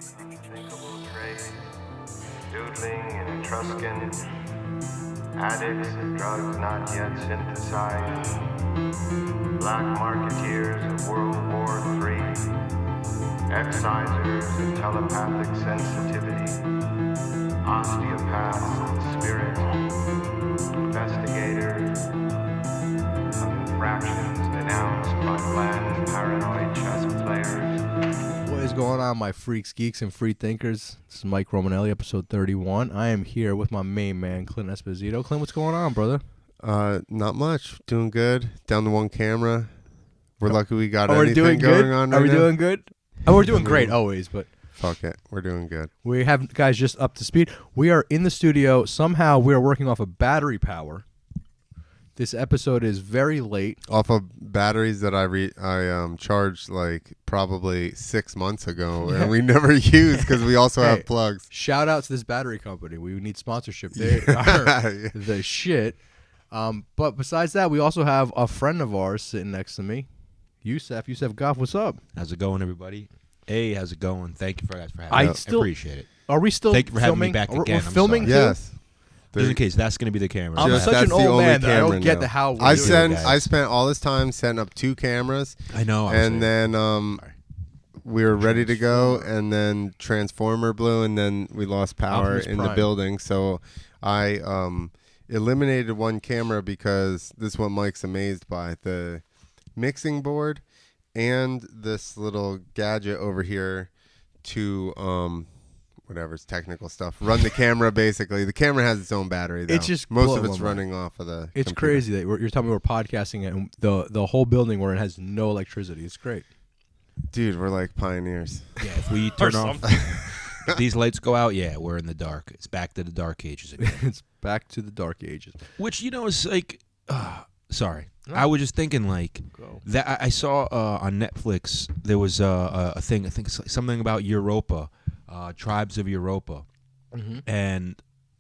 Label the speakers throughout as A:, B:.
A: Unthinkable trade, doodling and Etruscan, addicts of drugs not yet synthesized, black marketeers of World War III, excisers of telepathic sensitivity, osteopaths of spirit, investigators of infractions denounced by bland paranoid chess players.
B: What is going on, my freaks, geeks, and free thinkers? This is Mike Romanelli, episode 31. I am here with my main man, Clint Esposito. Clint, what's going on, brother?
C: Not much. Doing good. Down to one camera. We're lucky we got
B: We're
C: anything
B: doing
C: going
B: good?
C: on
B: Are
C: right
B: we
C: now.
B: doing good? Oh, we're doing great always, but
C: Fuck it. We're doing good.
B: we have guys just up to speed. We are in the studio. Somehow we are working off of battery power. This episode is very late.
C: Off of batteries that I charged like probably 6 months ago and we never used because we also
B: Hey,
C: have plugs.
B: Shout out to this battery company. We need sponsorship. They are the shit. But besides that, we also have a friend of ours sitting next to me, Yusef Goff. What's up?
D: How's it going, everybody? Hey, how's it going? Thank you guys for having
B: I
D: me.
B: still-
D: I appreciate it.
B: Are we still
D: Thank you for having
B: filming?
D: me back
B: We're
D: again.
B: We're
D: I'm
B: filming
D: sorry.
B: too?
C: Yes.
D: Just in case, that's going to be the camera.
B: I'm
C: Just-
B: such
C: that's
B: an
C: the
B: old
C: only
B: man that I don't
C: camera
B: get
C: now.
B: the how we're
C: I
B: doing it.
C: spent all this time setting up 2 cameras
D: I know.
C: and then we were ready to go and then transformer blew and then we lost power
B: Optimus
C: in the
B: Prime.
C: building. So I eliminated one camera because this is what Mike's amazed by. The mixing board and this little gadget over here to whatever's technical stuff. Run the camera basically. The camera has its own battery though.
B: It's just
C: most
B: blowing
C: of it's
B: my mind.
C: running off of the
B: It's
C: computer.
B: crazy that you're telling me we're podcasting it, and the whole building we're in has no electricity. It's great.
C: Dude, we're like pioneers.
D: Yeah, if we turn off, if these lights go out, yeah, we're in the dark. It's back to the dark ages again.
B: It's back to the dark ages.
D: Which, is like, sorry.
B: No.
D: I was just thinking, like,
B: Go.
D: that I saw on Netflix, there was a thing, I think it's like something about Europa, tribes of Europa.
B: Mm-hmm.
D: And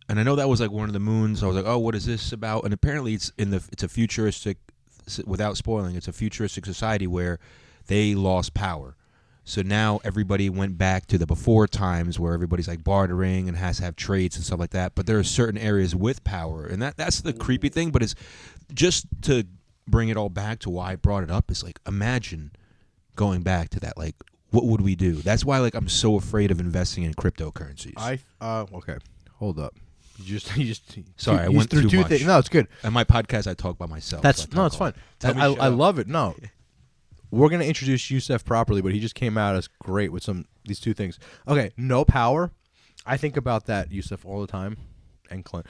D: I know that was like one of the moons. I was like, oh, what is this about? And apparently it's a futuristic, without spoiling, it's a futuristic society where they lost power. So now everybody went back to the before times where everybody's like bartering and has to have trades and stuff like that. But there are certain areas with power, and that's the creepy thing. But it's just to bring it all back to why I brought it up. Is like, imagine going back to that. Like, what would we do? That's why I'm so afraid of investing in cryptocurrencies.
B: Okay. Hold up. You just
D: Sorry, I
B: you
D: went
B: threw
D: too
B: two
D: much.
B: things. No, it's good.
D: And my podcast, I talk by myself.
B: That's
D: so I
B: no,
D: talk
B: it's fine.
D: Tell me shut
B: I
D: up.
B: love it. No, we're gonna introduce Yusef properly, but he just came out as great with these two things. Okay, no power. I think about that, Yusef, all the time, and Clint.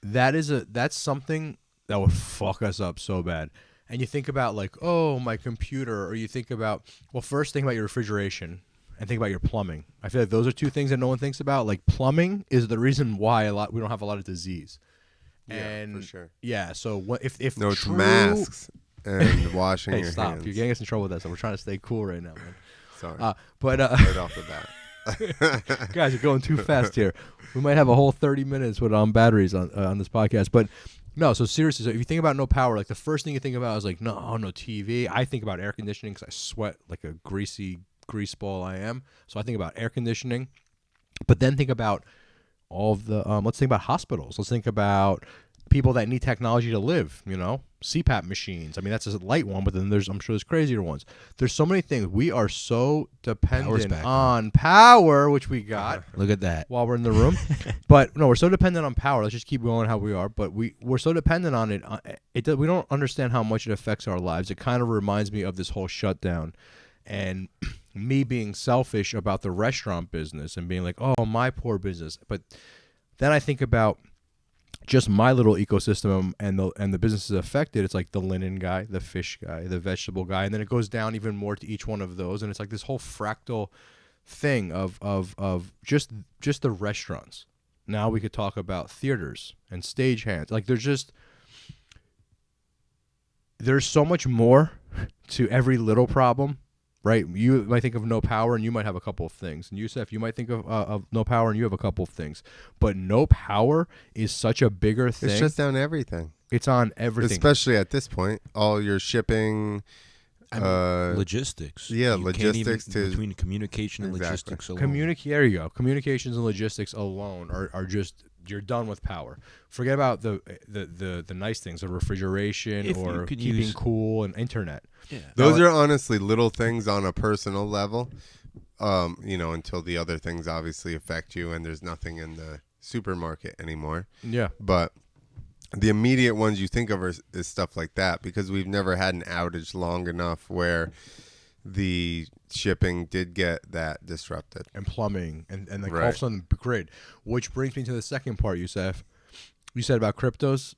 B: That's something that would fuck us up so bad. And you think about like, oh, my computer, or you think about, well, first think about your refrigeration and think about your plumbing. I feel like those are two things that no one thinks about. Like, plumbing is the reason why we don't have a lot of disease.
C: Yeah,
B: And
C: for sure.
B: yeah, so what if
C: No, it's
B: true,
C: masks and washing
B: Hey,
C: your
B: stop!
C: hands.
B: You're getting us in trouble with that. So we're trying to stay cool right now, man.
C: Sorry.
B: But
C: right off the bat.
B: guys, you're going too fast here. We might have a whole 30 minutes with batteries on this podcast. But no, so seriously, so if you think about no power, like the first thing you think about is like no TV. I think about air conditioning because I sweat like a grease ball I am. So I think about air conditioning. But then think about all of the let's think about hospitals. Let's think about people that need technology to live, CPAP machines. I mean, that's a light one, but then I'm sure there's crazier ones. There's so many things. We are so dependent
D: back
B: on power, which we got
D: Look at that.
B: while we're in the room. But no, we're so dependent on power. Let's just keep going how we are. But we're so dependent on it. We don't understand how much it affects our lives. It kind of reminds me of this whole shutdown and me being selfish about the restaurant business and being like, oh, my poor business. But then I think about just my little ecosystem and the businesses affected. It's like the linen guy, the fish guy, the vegetable guy, and then it goes down even more to each one of those, and it's like this whole fractal thing of just the restaurants. Now we could talk about theaters and stagehands. Like there's so much more to every little problem. Right, you might think of no power, and you might have a couple of things. And Yusef, you might think of no power, and you have a couple of things. But no power is such a bigger thing.
C: It shuts down everything.
B: It's on everything.
C: Especially at this point. All your shipping,
D: Logistics.
C: yeah,
D: You can't even-
C: logistics to-
D: between communication and
C: Exactly.
D: logistics alone.
B: There you go. Communications and logistics alone are just, you're done with power. Forget about the nice things, the refrigeration
D: If you
B: or
D: could
B: keeping
D: use-
B: cool and internet.
D: Yeah.
C: Those are honestly little things on a personal level, until the other things obviously affect you and there's nothing in the supermarket anymore.
B: Yeah.
C: But the immediate ones you think of is stuff like that, because we've never had an outage long enough where the shipping did get that disrupted.
B: And plumbing and like all
C: Right.
B: of a sudden the grid. Which brings me to the second part, Yusef. You said about cryptos.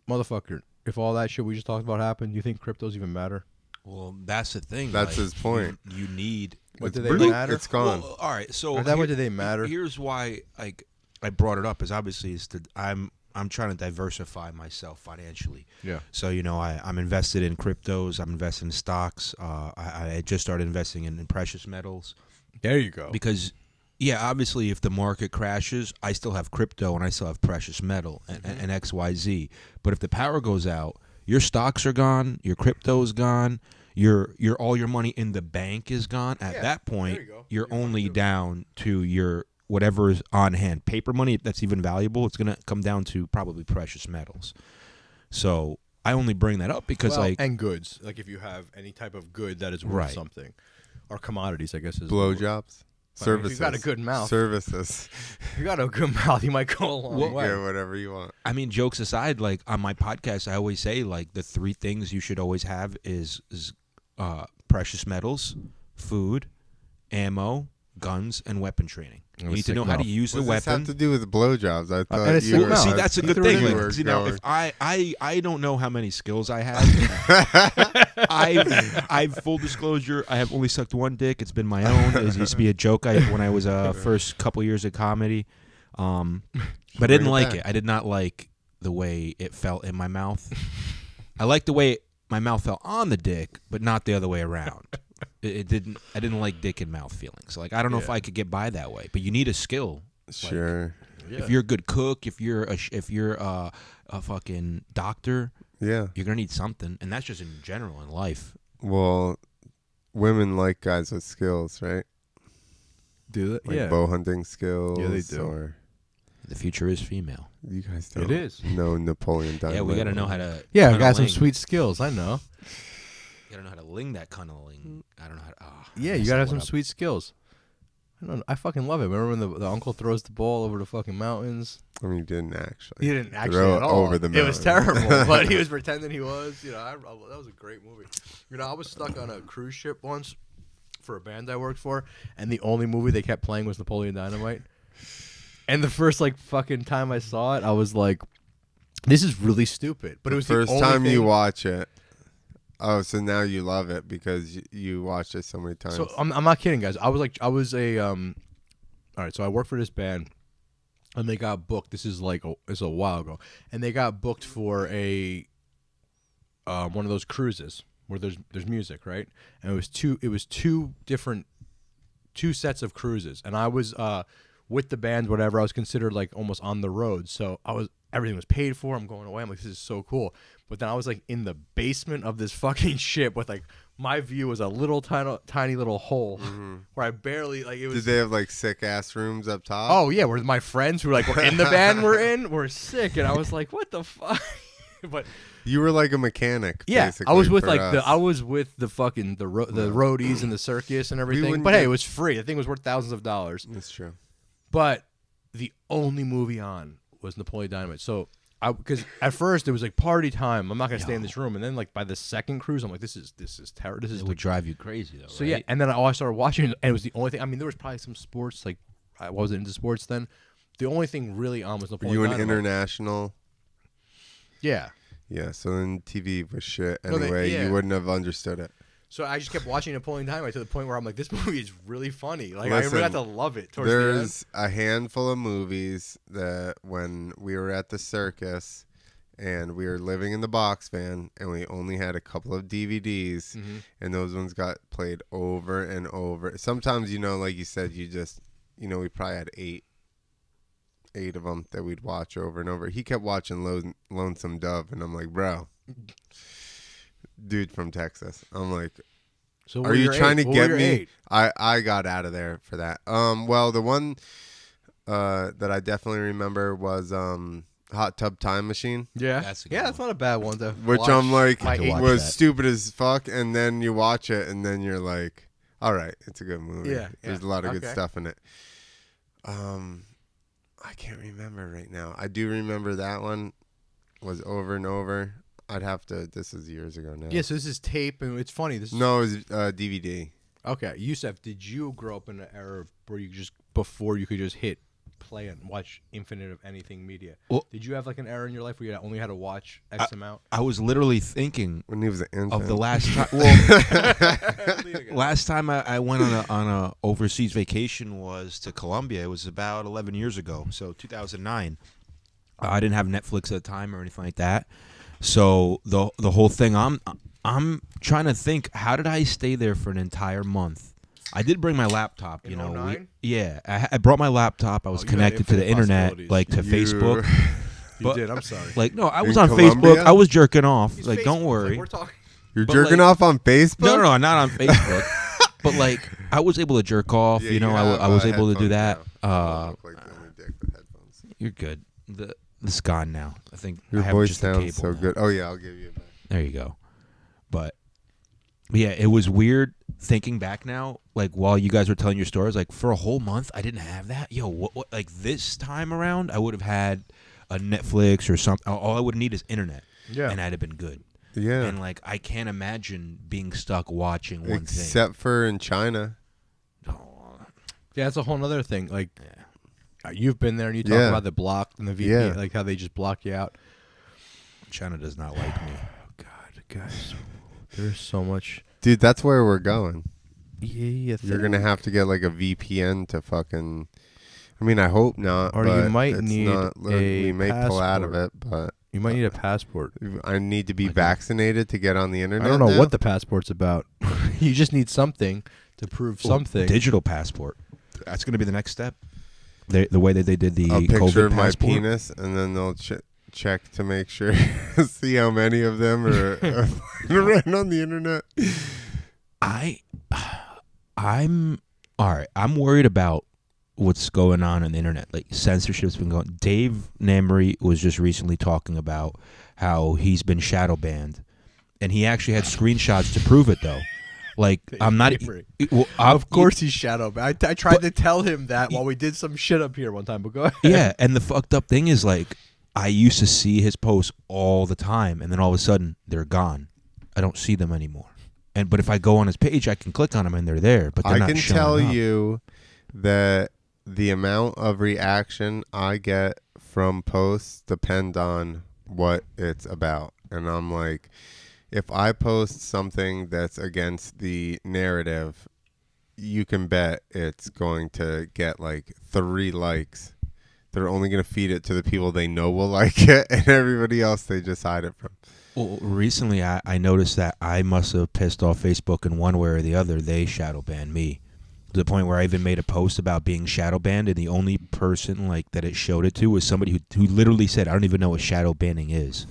B: Motherfucker, if all that shit we just talked about happened, do you think cryptos even matter?
D: Well, that's the thing.
C: That's his point.
D: You need.
B: What do
C: It's
B: they
C: brutal.
B: matter?
C: It's gone.
D: Well, all right. So
B: Or that way do they matter?
D: Here's why I brought it up is obviously is that I'm trying to diversify myself financially.
B: Yeah.
D: So I'm invested in cryptos. I'm invested in stocks. I just started investing in precious metals
B: There you go.
D: because, yeah, obviously if the market crashes, I still have crypto and I still have precious metal and XYZ. But if the power goes out, your stocks are gone, your crypto's gone, your all your money in the bank is gone. At
B: Yeah,
D: that point,
B: there you go.
D: you're
B: You're
D: only
B: fucked too.
D: down to your whatever is on hand. Paper money, if that's even valuable, it's gonna come down to probably precious metals. So I only bring that up because
B: and goods. Like if you have any type of good that is worth
D: Right.
B: something. Or commodities, I guess is
C: Blowjobs,
B: But if you've
C: services.
B: got a good mouth.
C: Services.
B: If you got a good mouth, you might go a long
D: Well,
B: way.
C: Yeah, whatever you want.
D: I mean, jokes aside, like on my podcast, I always say like the three things you should always have is precious metals, food, ammo, guns, and weapon training. You
B: And a
D: need to
B: sick
D: know how to
B: mouth.
D: use the
C: What does this have
D: weapon.
C: to do with blowjobs? I thought
B: and a
C: you
B: sick
C: were.
B: mouth.
D: See, that's a
B: You
D: good
B: threw it
D: thing.
B: in
D: Like,
B: there.
D: see, now,
C: Going.
D: if I don't know how many skills I have. I full disclosure, I have only sucked one dick. It's been my own. It used to be a joke when I was first couple years of comedy. But I didn't
C: Bring it
D: like
C: back.
D: it. I did not like the way it felt in my mouth. I liked the way my mouth felt on the dick, but not the other way around. It didn't. I didn't like dick and mouth feelings. Like I don't know if
B: Yeah.
D: I could get by that way. But you need a skill.
C: Sure.
D: If you're a good cook, if you're a fucking doctor,
C: Yeah.
D: you're gonna need something, and that's just in general in life.
C: Well, women like guys with skills, right?
B: Do that?
C: Like
B: Yeah.
C: bow hunting skills.
B: Yeah, they do.
C: Or
D: The future is female.
C: you guys don't.
B: It is.
C: know Napoleon Dynamite.
D: Yeah, we gotta know how to.
B: Yeah, I
D: cunniling.
B: got some sweet skills. I know.
D: You gotta know how to ling that cunniling. I don't know how to.
B: Yeah, you gotta have some sweet skills. I don't know. I fucking love it. Remember when the uncle throws the ball over the fucking mountains?
C: I mean, you didn't actually.
B: He didn't actually
C: Throw
B: at
C: it
B: all.
C: over the
B: It was
C: mountain.
B: terrible, but he was pretending he was. That was a great movie. I was stuck on a cruise ship once for a band I worked for, and the only movie they kept playing was Napoleon Dynamite. And the first fucking time I saw it, I was like, "This is really stupid." But it was
C: First
B: the only
C: time
B: thing.
C: you watch it. Oh, so now you love it because you watched it so many times.
B: So I'm not kidding, guys. I was a all right. So I worked for this band, and they got booked. This is it's a while ago, and they got booked for a one of those cruises where there's music, right? And it was two sets of cruises, and I was with the band, whatever. I was considered almost on the road, so everything was paid for. I'm going away. I'm like, this is so cool. But then I was in the basement of this fucking ship with my view was a little tiny little hole where I barely it was.
C: Did they have sick ass rooms up top?
B: Oh yeah, where my friends who were in the band were sick, and I was like, what the fuck? But
C: You were like a mechanic.
B: yeah,
C: basically,
B: I was with
C: for us.
B: I was with the fucking the roadies and the circus and everything.
C: wouldn't
B: But hey,
C: get-
B: it was free. The thing was worth thousands of dollars.
C: That's true.
B: But the only movie on was Napoleon Dynamite. So because at first it was party time. I'm not gonna stay in this room. And then by the second cruise, I'm like, this is terrible. This is
D: It would drive you crazy though.
B: so
D: right?
B: yeah. And then I started watching it, and it was the only thing. I mean, there was probably some sports I wasn't into sports then. The only thing really on was
C: Were
B: Napoleon
C: you an
B: Dynamite.
C: international?
B: Yeah.
C: Yeah, so then TV was shit
B: No,
C: anyway.
B: yeah.
C: You wouldn't have understood it.
B: So I just kept watching Napoleon Dynamite to the point where I'm like, this movie is really funny. I
C: Listen,
B: really got to love it towards the end.
C: There's a handful of movies that when we were at the circus and we were living in the box van and we only had a couple of DVDs and those ones got played over and over. Sometimes, like you said, you just, we probably had eight of them that we'd watch over and over. He kept watching Lonesome Dove and I'm like, bro, dude from Texas. I'm like,
B: So
C: Are you trying to
B: What
C: get
B: were your
C: me?
B: 8?
C: I got out of there for that. Well, the one that I definitely remember was Hot Tub Time Machine,
B: Yeah,
D: That's a good
B: that's
D: one.
B: not a bad one to
C: which
B: watch.
C: I'm like
B: My
D: to
B: eight-
D: watch
C: was
D: that.
C: stupid as fuck, and then you watch it, and then you're like, all right, it's a good movie.
B: Yeah,
C: There's
B: yeah,
C: a lot of good
B: okay.
C: stuff in it. I can't remember right now. I do remember that one was over and over. I'd have to. This is years ago now.
B: Yeah, so this is tape, and it's funny. This is,
C: No, it was DVD.
B: okay, Yusef, did you grow up in an era where you just before you could just hit play and watch infinite of anything media?
D: Well-
B: Did you have like an era in your life where you only had to watch X amount?
D: I was literally thinking
C: When he was an infant.
D: of the last time. Well, last time I went on a overseas vacation was to Colombia. It was about 11 years ago, so 2009. I didn't have Netflix at the time or anything like that. So the whole thing, I'm trying to think, how did I stay there for an entire month? I did bring my laptop,
B: In
D: you know.
B: 09?
D: I brought my laptop. I was
B: you had
D: connected to the
B: infinite
D: internet,
B: possibilities.
D: like to Facebook.
B: You
D: But-
B: did. I'm sorry.
D: Like, no, I was
C: In
D: on
C: Colombia?
D: Facebook. I was jerking off.
B: He's
D: Like, don't
B: Facebook,
D: worry.
B: we're talking.
C: You're
D: but,
C: jerking
D: like-
C: off on Facebook?
D: No, not on Facebook. But like, I was able to jerk off.
C: Yeah,
D: you know,
C: have,
D: I was able to do
C: headphones
D: that.
C: now. You don't look like the only dick with headphones.
D: You're good. It's gone now. I think
C: Your
D: I have
C: voice
D: just the
C: sounds
D: cable
C: so
D: now.
C: good. Oh yeah, I'll give you a back.
D: There you go. But yeah, it was weird thinking back now. Like while you guys were telling your stories, like for a whole month, I didn't have that. Yo, what? Like this time around, I would have had a Netflix or something. All I would need is internet,
B: Yeah.
D: and I'd have been good.
C: Yeah.
D: And like, I can't imagine being stuck watching one thing.
C: Except for in China.
D: Oh,
B: Yeah, that's a whole other thing. Like,
D: yeah.
B: you've been there and you talk
C: Yeah.
B: about the block and the VPN,
C: Yeah.
B: like how they just block you out.
D: China does not like me.
B: God, guys, there's so much.
C: Dude, that's where we're going.
B: Yeah,
C: You're gonna have to get like a VPN to fucking. I mean, I hope not.
B: Or you
C: but
B: might
C: it's
B: need
C: not, we
B: a
C: may pull out of
B: passport.
C: it, but
B: You might need a passport.
C: I need to be
D: Like a-
C: vaccinated to get on the internet.
B: I don't know
C: now?
B: what the passport's about. You just need something to prove something.
D: Digital passport. That's going to be the next step. The way that they did the
C: a picture
D: COVID
C: of my
D: passport.
C: penis, and then they'll check to make sure, see how many of them are right on the internet.
D: I'm all right. I'm worried about what's going on the internet. Like censorship's been going. Dave Namery was just recently talking about how he's been shadow banned, and he actually had screenshots to prove it though. Like I'm not.
B: Namery.
D: Well,
B: Of course he's shadow. I tried to tell him that while we did some shit up here one time. But go ahead.
D: Yeah, and the fucked up thing is like I used to see his posts all the time, and then all of a sudden they're gone. I don't see them anymore. But if I go on his page, I can click on them and they're there. But they're
C: I
D: not
C: can
D: showing
C: tell
D: up.
C: you that the amount of reaction I get from posts depend on what it's about. And I'm like, if I post something that's against the narrative, you can bet it's going to get like 3 likes. They're only going to feed it to the people they know will like it, and everybody else they just hide it from.
D: Well, recently I noticed that I must have pissed off Facebook in one way or the other. They shadow banned me to the point where I even made a post about being shadow banned, and the only person like that it showed it to was somebody who literally said, "I don't even know what shadow banning is,"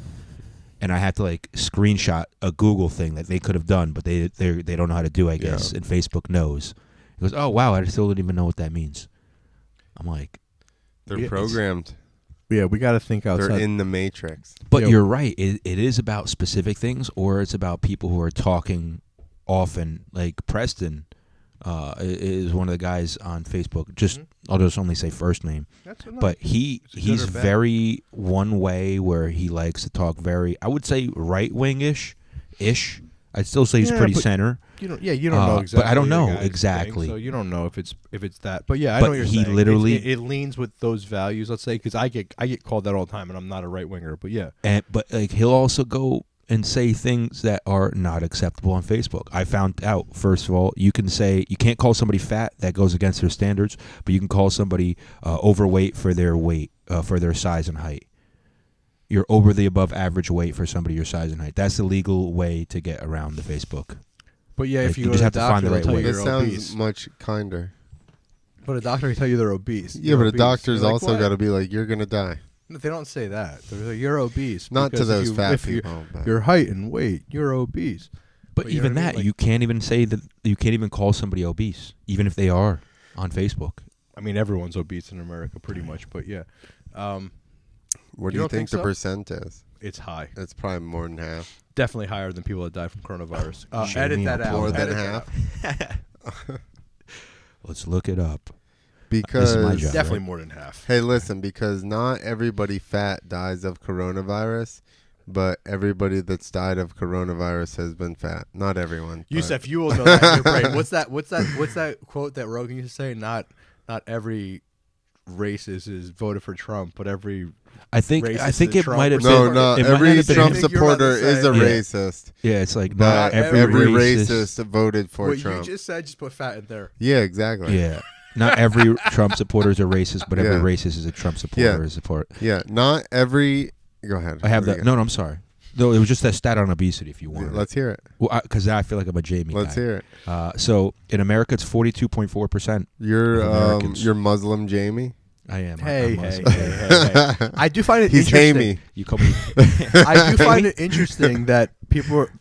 D: and I had to like screenshot a Google thing that they could have done, but they don't know how to do, I guess, and Facebook knows. It goes, "Oh wow, I still don't even know what that means." I'm like,
C: They're
B: Yeah,
C: programmed.
B: Yeah, we got to think outside.
C: They're in the matrix.
D: but
B: Yeah.
D: you're right. It is about specific things, or it's about people who are talking often. Like Preston is one of the guys on Facebook. Just I'll just only say first name,
B: That's
D: but he's
B: or bad?
D: very one way where he likes to talk very. I would say right wingish. I'd still say he's
B: Yeah,
D: pretty
B: but
D: center.
B: you don't know
D: but
B: exactly.
D: I don't
B: the
D: know
B: guy's
D: exactly.
B: thing, so you don't know if it's that. But yeah, I
D: But
B: know what you're
D: he
B: saying.
D: literally-
B: it leans with those values. Let's say because I get called that all the time, and I'm not a right winger. But yeah,
D: But like he'll also go and say things that are not acceptable on Facebook. I found out, first of all, you can't call somebody fat. That goes against their standards. But you can call somebody overweight for their weight, for their size and height. You're over the above average weight for somebody your size and height. That's the legal way to get around the Facebook.
B: but yeah,
D: Like,
B: if you
D: you
B: go
D: just
B: to
D: have
B: the
D: to find
B: doctor,
D: the
B: they'll
D: right
B: tell
D: way.
B: you
C: This
B: you're
C: sounds
B: obese.
C: much kinder.
B: But a doctor can tell you they're obese.
C: Yeah,
B: You're
C: but a
B: obese.
C: doctor's
B: You're like,
C: also
B: what?
C: got to be like, you're going to die.
B: No, they don't say that. They're like, you're obese.
C: Not to
B: because
C: those fat
B: if
C: people. but-
B: Your height and weight, you're obese.
D: But
B: you know
D: even
B: what I mean?
D: that,
B: Like-
D: you can't even say that. You can't even call somebody obese, even if they are on Facebook.
B: I mean, everyone's obese in America, pretty much. But yeah,
C: What do
B: You
C: you
B: don't think
C: think the
B: so?
C: percent is?
B: it's high.
C: It's probably more than half.
B: Definitely higher than people that die from coronavirus.
D: Sure,
B: Edit
D: me
B: that
D: up.
B: out.
C: More than
B: Edit
C: half.
B: that out.
D: Let's look it up.
C: Because
D: my job.
B: Definitely more than half.
C: hey, listen, because not everybody fat dies of coronavirus, but everybody that's died of coronavirus has been fat. Not everyone. but-
B: Yusef, you will know that in your brain. What's that quote that Rogan used to say? Not every racist is voted for Trump, but every
D: I think
B: Racist
D: it
B: Trump
D: might have
B: or
D: been.
C: No,
B: something.
C: no.
D: it might
C: Every
D: have been-
C: Trump
B: I think you're about to
C: supporter is a
B: say-
D: Yeah.
C: racist,
D: Yeah, it's like
C: but
D: not every
C: racist voted for
B: what
C: Trump.
B: you just said. Just put fat in there.
C: Yeah, exactly.
D: Yeah, not every Trump supporter is a racist, but every
C: Yeah.
D: racist is a Trump supporter.
C: Yeah.
D: Is support.
C: Yeah, not every. Go ahead.
D: I have
C: What do
D: that.
C: you
D: No, I'm sorry. No, it was just that stat on obesity. If you
C: got?
D: want,
C: Let's hear it.
D: because I feel like I'm a Jamie.
C: Let's
D: guy.
C: hear it.
D: So in America, it's 42.4%.
C: You're
D: Of Americans.
C: you're Muslim, Jamie.
D: I am.
B: Hey,
D: I'm
B: hey,
D: Muslim.
B: hey. I do find it
C: He's
B: interesting.
C: Hamey.
D: You call me.
B: I do find it interesting that people are.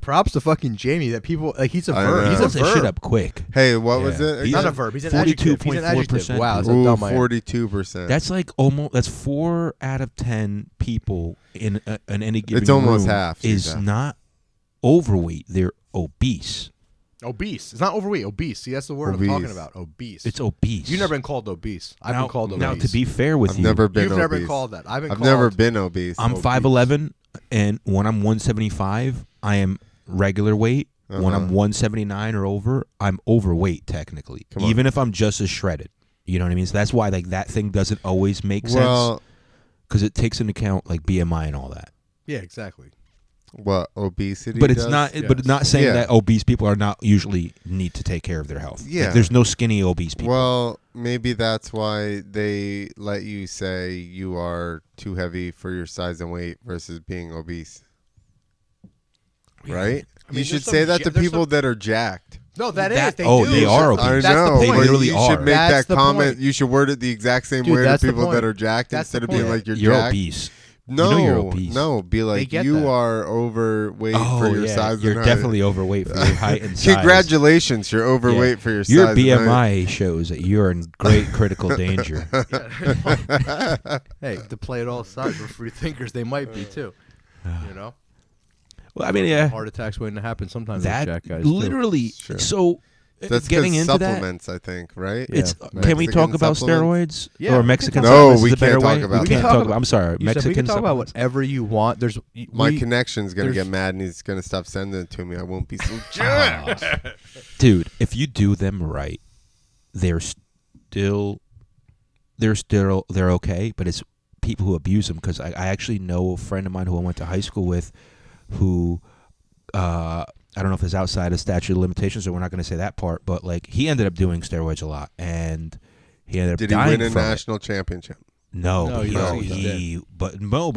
B: Props to fucking Jamie. That people like he's a
C: I
B: verb.
C: know.
B: He's
D: He
B: a
D: looks that shit
B: verb.
D: up quick.
C: Hey, what was
D: Yeah.
C: it?
D: He's
B: Not
C: again?
B: a verb. He's an adjective. He's an
D: 42.4%.
B: adjective. Wow, that's
C: Ooh,
B: dumb.
C: 42%.
D: That's like almost. That's 4 out of 10 people in any given
C: It's almost
D: room
C: half,
D: is
C: Suzanne.
D: not overweight. They're obese.
B: Obese. It's not overweight. Obese. See, that's the word I'm
C: Obese.
B: talking about. Obese.
D: It's obese.
B: You've never been called obese. I've been called obese.
D: Now, to be fair with
C: I've
D: you,
C: never been
B: You've
C: obese.
B: never been called that. I've
C: never been obese.
D: I'm
B: obese.
D: 5'11", and when I'm 175, I am regular weight. When I'm
C: Uh-huh.
D: 179 or over, I'm overweight technically,
C: Come on.
D: even if I'm just as shredded. You know what I mean? So that's why like that thing doesn't always make sense
C: Well,
D: because it takes into account like BMI and all that.
B: Yeah, exactly.
C: what obesity?
D: But it's
C: does?
D: not.
B: yes.
D: But it's not saying
C: Yeah.
D: that obese people are not usually need to take care of their health.
C: Yeah.
D: Like, there's no skinny obese people.
C: Well, maybe that's why they let you say you are too heavy for your size and weight versus being obese. Right?
B: I mean,
C: You should
B: there's
C: say
B: some
C: that
B: ja-
C: to
B: there's
C: people
B: some-
C: that are jacked.
B: No, that
D: That-
B: is.
D: oh,
B: do.
D: they are
C: I
D: obese.
B: That's
C: know.
B: the
D: They
B: point.
D: literally
C: you
D: are.
C: should make
B: That's
C: that
B: the
C: comment.
B: point.
C: You should word it the exact same
B: Dude,
C: way to
B: that's the
C: people that
B: point.
C: are jacked
B: That's the
C: instead of being
B: point.
C: like you're
D: You're
C: jacked.
D: obese.
C: No,
D: You know you're obese.
C: no, be like
B: get
C: you
B: that.
C: are overweight
D: Oh
C: for your
D: yeah,
C: size.
D: you're
C: and height.
D: definitely overweight for your height and size.
C: Congratulations, you're overweight for your
D: Your
C: size. and height.
D: BMI shows that you're in great critical danger.
B: Hey, to play it all sides, we're free thinkers. They might be too. You know,
D: Well, I mean, yeah,
B: heart attacks waiting to happen sometimes.
D: that
B: Those jack guys too.
D: literally.
C: Sure.
D: So
C: That's
D: getting
C: 'cause
D: into that,
C: supplements, I think, right?
D: it's.
B: Yeah,
D: Can we
C: Mexican
D: talk about
C: supplements?
D: steroids
B: Yeah, we
D: or
B: can
D: Mexican
B: talk
C: about-
D: supplements?
C: No, we
D: is a better
C: can't talk
D: way?
C: about
D: We
C: that.
D: can't
B: talk
D: talk
B: about-
D: about. I'm sorry,
B: You said
D: Mexican
B: we can talk about
D: supplements.
B: whatever you want. There's
C: My
B: we-
C: connection's gonna
B: there's-
C: get mad and he's gonna stop sending it to me. I won't be so
D: Dude, if you do them right, they're okay. But it's people who abuse them because I actually know a friend of mine who I went to high school with, who I don't know if it's outside of statute of limitations, or we're not going to say that part, but like he ended up doing steroids a lot, and he ended up
C: Did he
D: dying
C: win a
D: from it.
C: national championship?
D: No,
B: No,
D: but
B: he
D: no,
B: was
D: he but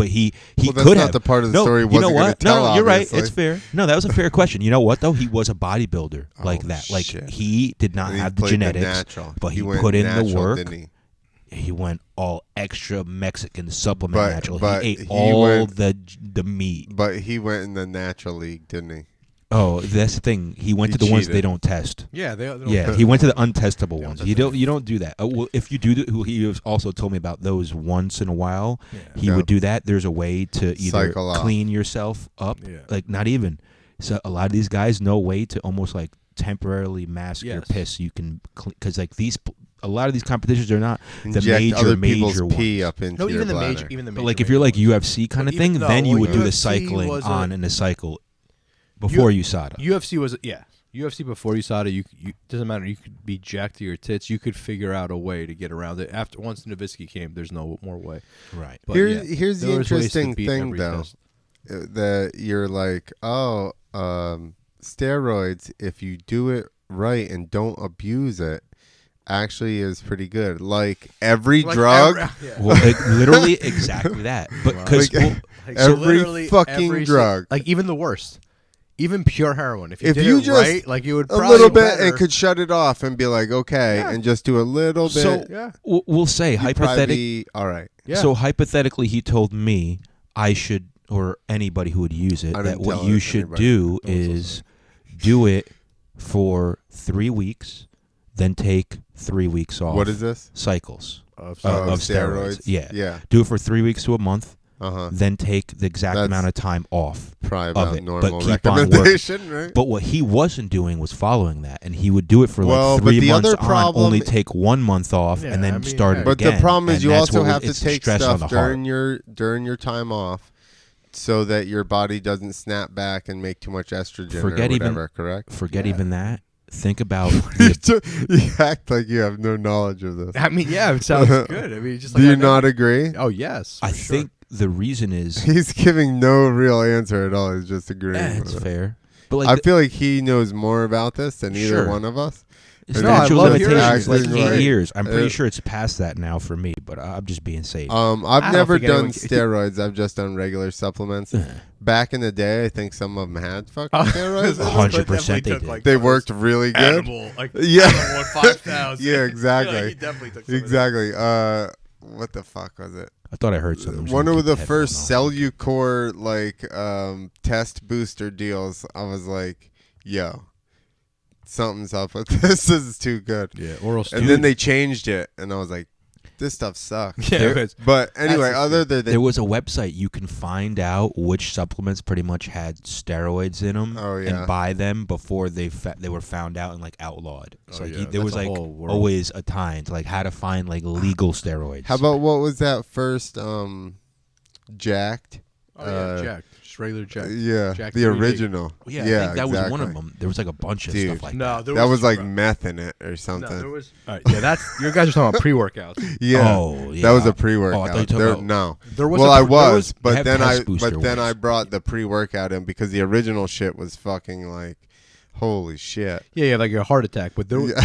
D: he
C: Well, that's
D: could
C: not
D: have.
C: the part of the
D: no,
C: story he
D: you know
C: wasn't
D: what?
C: gonna tell,
D: No, you're right.
C: obviously.
D: It's fair. No, that was a fair question. You know what though? He was a bodybuilder like
C: Oh,
D: that. Like
C: shit.
D: he did not
C: And he
D: have the
C: played the
D: genetics,
C: natural.
D: but he
C: went
D: put in the
C: natural,
D: work.
C: didn't he?
D: He went all extra Mexican supplement
C: But-
D: natural.
C: but
D: he ate
C: he
D: all
C: went-
D: the meat.
C: But he went in the natural league, didn't he?
D: Oh, that's the thing. He went
C: He
D: to the ones
C: cheated.
D: they don't test.
B: Yeah, they don't
D: Yeah,
B: test
D: he went to
B: them.
D: the untestable ones. You don't do that. Well, if you do, who he has also told me about those once in a while.
B: Yeah.
D: He
C: Yeah.
D: would do that. There's a way to either
C: Cycle off.
D: clean yourself up,
B: Yeah.
D: like not even. So a lot of these guys know a way to almost like temporarily mask your
B: Yes.
D: piss. You can because like a lot of these competitions are not the
C: Inject other
D: major
C: people's pee
D: ones.
C: up into
B: No,
C: your
B: even the
C: bladder.
B: major, even the
D: But
B: major.
D: like if you're like
B: major
D: UFC kind
B: But
D: of thing,
B: even- no,
D: then you
B: well,
D: would do the
B: UFC
D: cycling
B: was
D: on and the cycle before USADA.
B: ones. UFC was UFC before USADA. You doesn't matter. You could be jacked to your tits. You could figure out a way to get around it. After once Nowitzki came, there's no more way.
D: Right.
B: But
C: Here's the
B: there was ways to
C: interesting
B: beat
C: thing,
B: every
C: though,
B: test.
C: that you're like, steroids, if you do it right and don't abuse it, actually is pretty good. Like every
B: Like
C: drug,
D: Well, literally exactly that. But because
C: Like,
B: Like,
C: every
B: literally
C: fucking
B: every
C: drug.
B: like even the worst, even pure heroin. If you
C: If
B: did
C: you
B: it
C: just
B: right, like you would
C: a
B: probably
C: little bit
B: better.
C: and could shut it off and be like, okay,
B: Yeah.
C: and just do a little bit.
D: So
B: Yeah.
D: we'll say
C: you'd probably
D: hypothetically.
C: be all right.
B: Yeah.
D: So hypothetically, he told me I should or anybody who would use it
C: I
D: that
C: didn't
D: what
C: tell
D: you should
C: anybody.
D: do
C: I was
D: is do it for 3 weeks, then take 3 weeks off.
C: What is this?
D: Cycles
B: Of
D: of steroids. Yeah.
C: Yeah.
D: Do it for 3 weeks to a month,
C: Uh-huh.
D: then take the exact
C: That's
D: amount of time off.
C: Probably
D: of
C: about
D: it, but
C: normal
D: keep on working.
C: recommendation, right?
D: But what he wasn't doing was following that, and he would do it for
C: Well,
D: like
C: but
D: 3
C: the
D: months
C: other
D: on,
C: problem-
D: only take 1 month off,
B: Yeah,
D: and then
B: I mean,
D: start
B: yeah.
D: it
C: But
D: again.
C: the problem is
D: And
C: you
D: that's
C: also
D: what
C: have to
D: it's
C: take
D: stress on
C: stuff
D: the heart.
C: during your time off, so that your body doesn't snap back and make too much estrogen
D: Forget
C: or
D: even-
C: whatever. Correct?
D: Forget
B: Yeah.
D: even that. Think about
C: You act like you have no knowledge of this.
B: I mean, yeah, it sounds good. I mean, just like
C: Do
B: I
C: you
B: know-
C: not agree?
B: Oh yes,
D: I
B: for sure.
D: think the reason is
C: He's giving no real answer at all. He's just agreeing.
D: it's
C: with it.
D: fair, but like
C: I feel like he knows more about this than either
D: Sure.
C: one of us.
D: it's
B: No, I
D: natural
B: love hearing
D: limitations. Like
C: acting
D: 8
C: like-
D: years. I'm pretty
C: uh,
D: sure it's past that now for me, but I'm just being safe.
C: I've
B: don't
C: never
B: think
C: done
B: anyone-
C: steroids. I've just done regular supplements. Back in the day, I think some of them had fucking steroids.
D: 100% they
B: took,
D: did.
B: like,
C: They
B: those
C: worked really good.
B: Animal, like
C: Yeah.
B: animal 5,000.
C: Yeah, exactly.
B: Like, he definitely took some of that.
C: Exactly. What the fuck was it?
D: I thought I heard something.
C: One of the
D: Keep
C: first
D: headphone on.
C: Cellucor test booster deals. I was like, yo, something's up with this. This is too good.
B: Yeah, oral
C: And
B: steroids.
C: then they changed it, and I was like, this stuff sucks.
B: Yeah,
D: There-
B: it's-
C: But anyway,
B: the
C: other than
D: There was a website you can find out which supplements pretty much had steroids in them
C: Oh, yeah.
D: and buy them before they were found out and like outlawed. So
B: Oh,
D: like,
B: yeah,
D: there was
B: that's a
D: like
B: whole world.
D: always a time to like how to find like legal steroids.
C: how about what was that first Jacked?
B: Oh yeah, Jack, just regular Jack.
C: Yeah,
B: Jack
C: the
B: 3D.
C: original.
D: Yeah, I think that was one of them. There was like a bunch of
C: Dude.
D: stuff like
B: No,
D: that.
B: there
C: That was like
B: bro,
C: meth in it or
B: no,
C: something.
B: there was. All right, yeah, that's your guys are talking about pre-workouts.
C: Yeah.
D: Oh, yeah.
C: That was a
D: Oh, I
C: pre-workout.
D: thought you were
C: There-
D: talking about-
C: no.
B: There was.
C: Well,
B: I
C: I was,
D: they
C: but
D: have
C: then
D: test booster
C: I
D: ones.
C: brought the pre-workout in because the original shit was fucking like, holy shit.
B: Yeah, like a heart attack. But there was,
C: Yeah.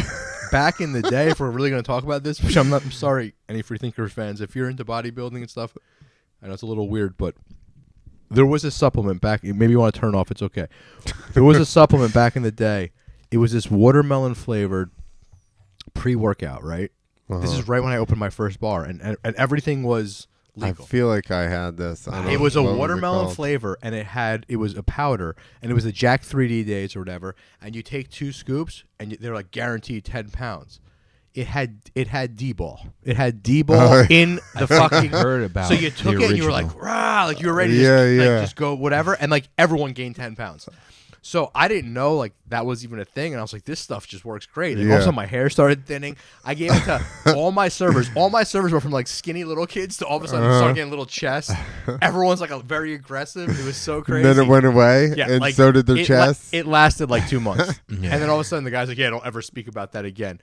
B: back in the day, if we're really going to talk about this, which I'm sorry, any free thinker fans, if you're into bodybuilding and stuff, I know it's a little weird, but there was a supplement back. Maybe you want to turn off. It's okay. There was a supplement back in the day. It was this watermelon flavored pre-workout, right? This is right when I opened my first bar, and everything was
C: I
B: legal.
C: feel like I had this. I don't
B: It was
C: know,
B: a
C: what
B: watermelon
C: called?
B: flavor, and it was a powder, and it was the Jack 3D days or whatever. And you take 2 scoops, and they're like guaranteed 10 pounds. It had D-ball. It had D-ball
C: Oh,
B: in the fucking.
D: Heard about
B: So you
D: the
B: took it, and you were like,
D: original.
B: rah, like you were ready to
C: Yeah,
B: just,
C: yeah.
B: like, just go whatever, and like everyone gained 10 pounds. So I didn't know like that was even a thing, and I was like, this stuff just works great. Like,
C: Yeah.
B: Also, my hair started thinning. I gave it to all my servers. All my servers were from like skinny little kids to all of a sudden start getting little chests. Everyone's like very aggressive. It was so crazy.
C: And then it went away,
B: Yeah,
C: and
B: like,
C: so did their
B: it
C: chests.
B: it lasted like 2 months,
D: Yeah.
B: and then all of a sudden the guy's like, "Yeah, don't ever speak about that again."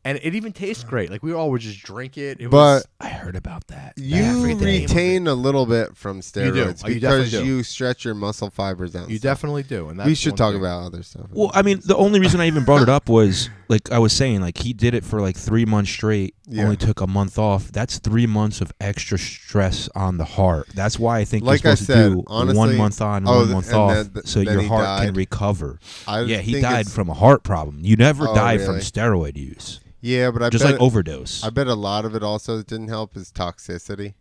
B: And it even tastes great. Like we all would just drink it. It was,
C: But
D: I heard about that.
C: you
B: I forget the name of it.
C: retain a little bit from
B: do.
C: steroids
B: Oh, you definitely
C: because
B: do.
C: you stretch your muscle fibers out. and
B: you
C: stuff.
B: definitely do. And that's
C: We should
B: one
C: talk
B: thing.
C: about other stuff.
D: Well, I mean, the only reason I even brought it up was like I was saying, like he did it for like 3 months straight.
C: Yeah.
D: Only took a month off. That's 3 months of extra stress on the heart. That's why I think
C: Like
D: you're
C: I
D: supposed
C: said,
D: to do
C: honestly-
D: 1 month on,
C: Oh,
D: 1 month
C: and
D: off,
C: then-
D: so
C: then
D: your
C: he
D: heart
C: died.
D: can recover.
C: I
D: Yeah, he
C: think
D: died
C: it's-
D: from a heart problem. You never
C: Oh,
D: die from
C: really?
D: steroid use.
C: Yeah, but I
D: Just
C: bet
D: like overdose.
C: I bet a lot of it also that didn't help is toxicity.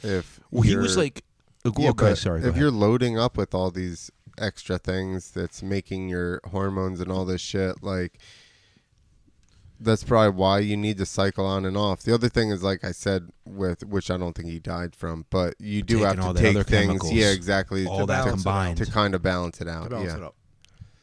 C: If
D: Well, he
C: you're-
D: was like,
C: Yeah,
D: okay,
C: but
D: sorry. go
C: if
D: ahead.
C: you're loading up with all these extra things that's making your hormones and all this shit, like that's probably why you need to cycle on and off. The other thing is, like I said, with which I don't think he died from, but you do
D: Taking
C: have
D: all
C: to
D: the
C: take
D: other
C: things,
D: chemicals,
C: yeah, exactly,
D: all
C: to,
D: that
C: to,
D: combined.
C: to kind of balance it out.
B: To balance
C: yeah,
B: it up.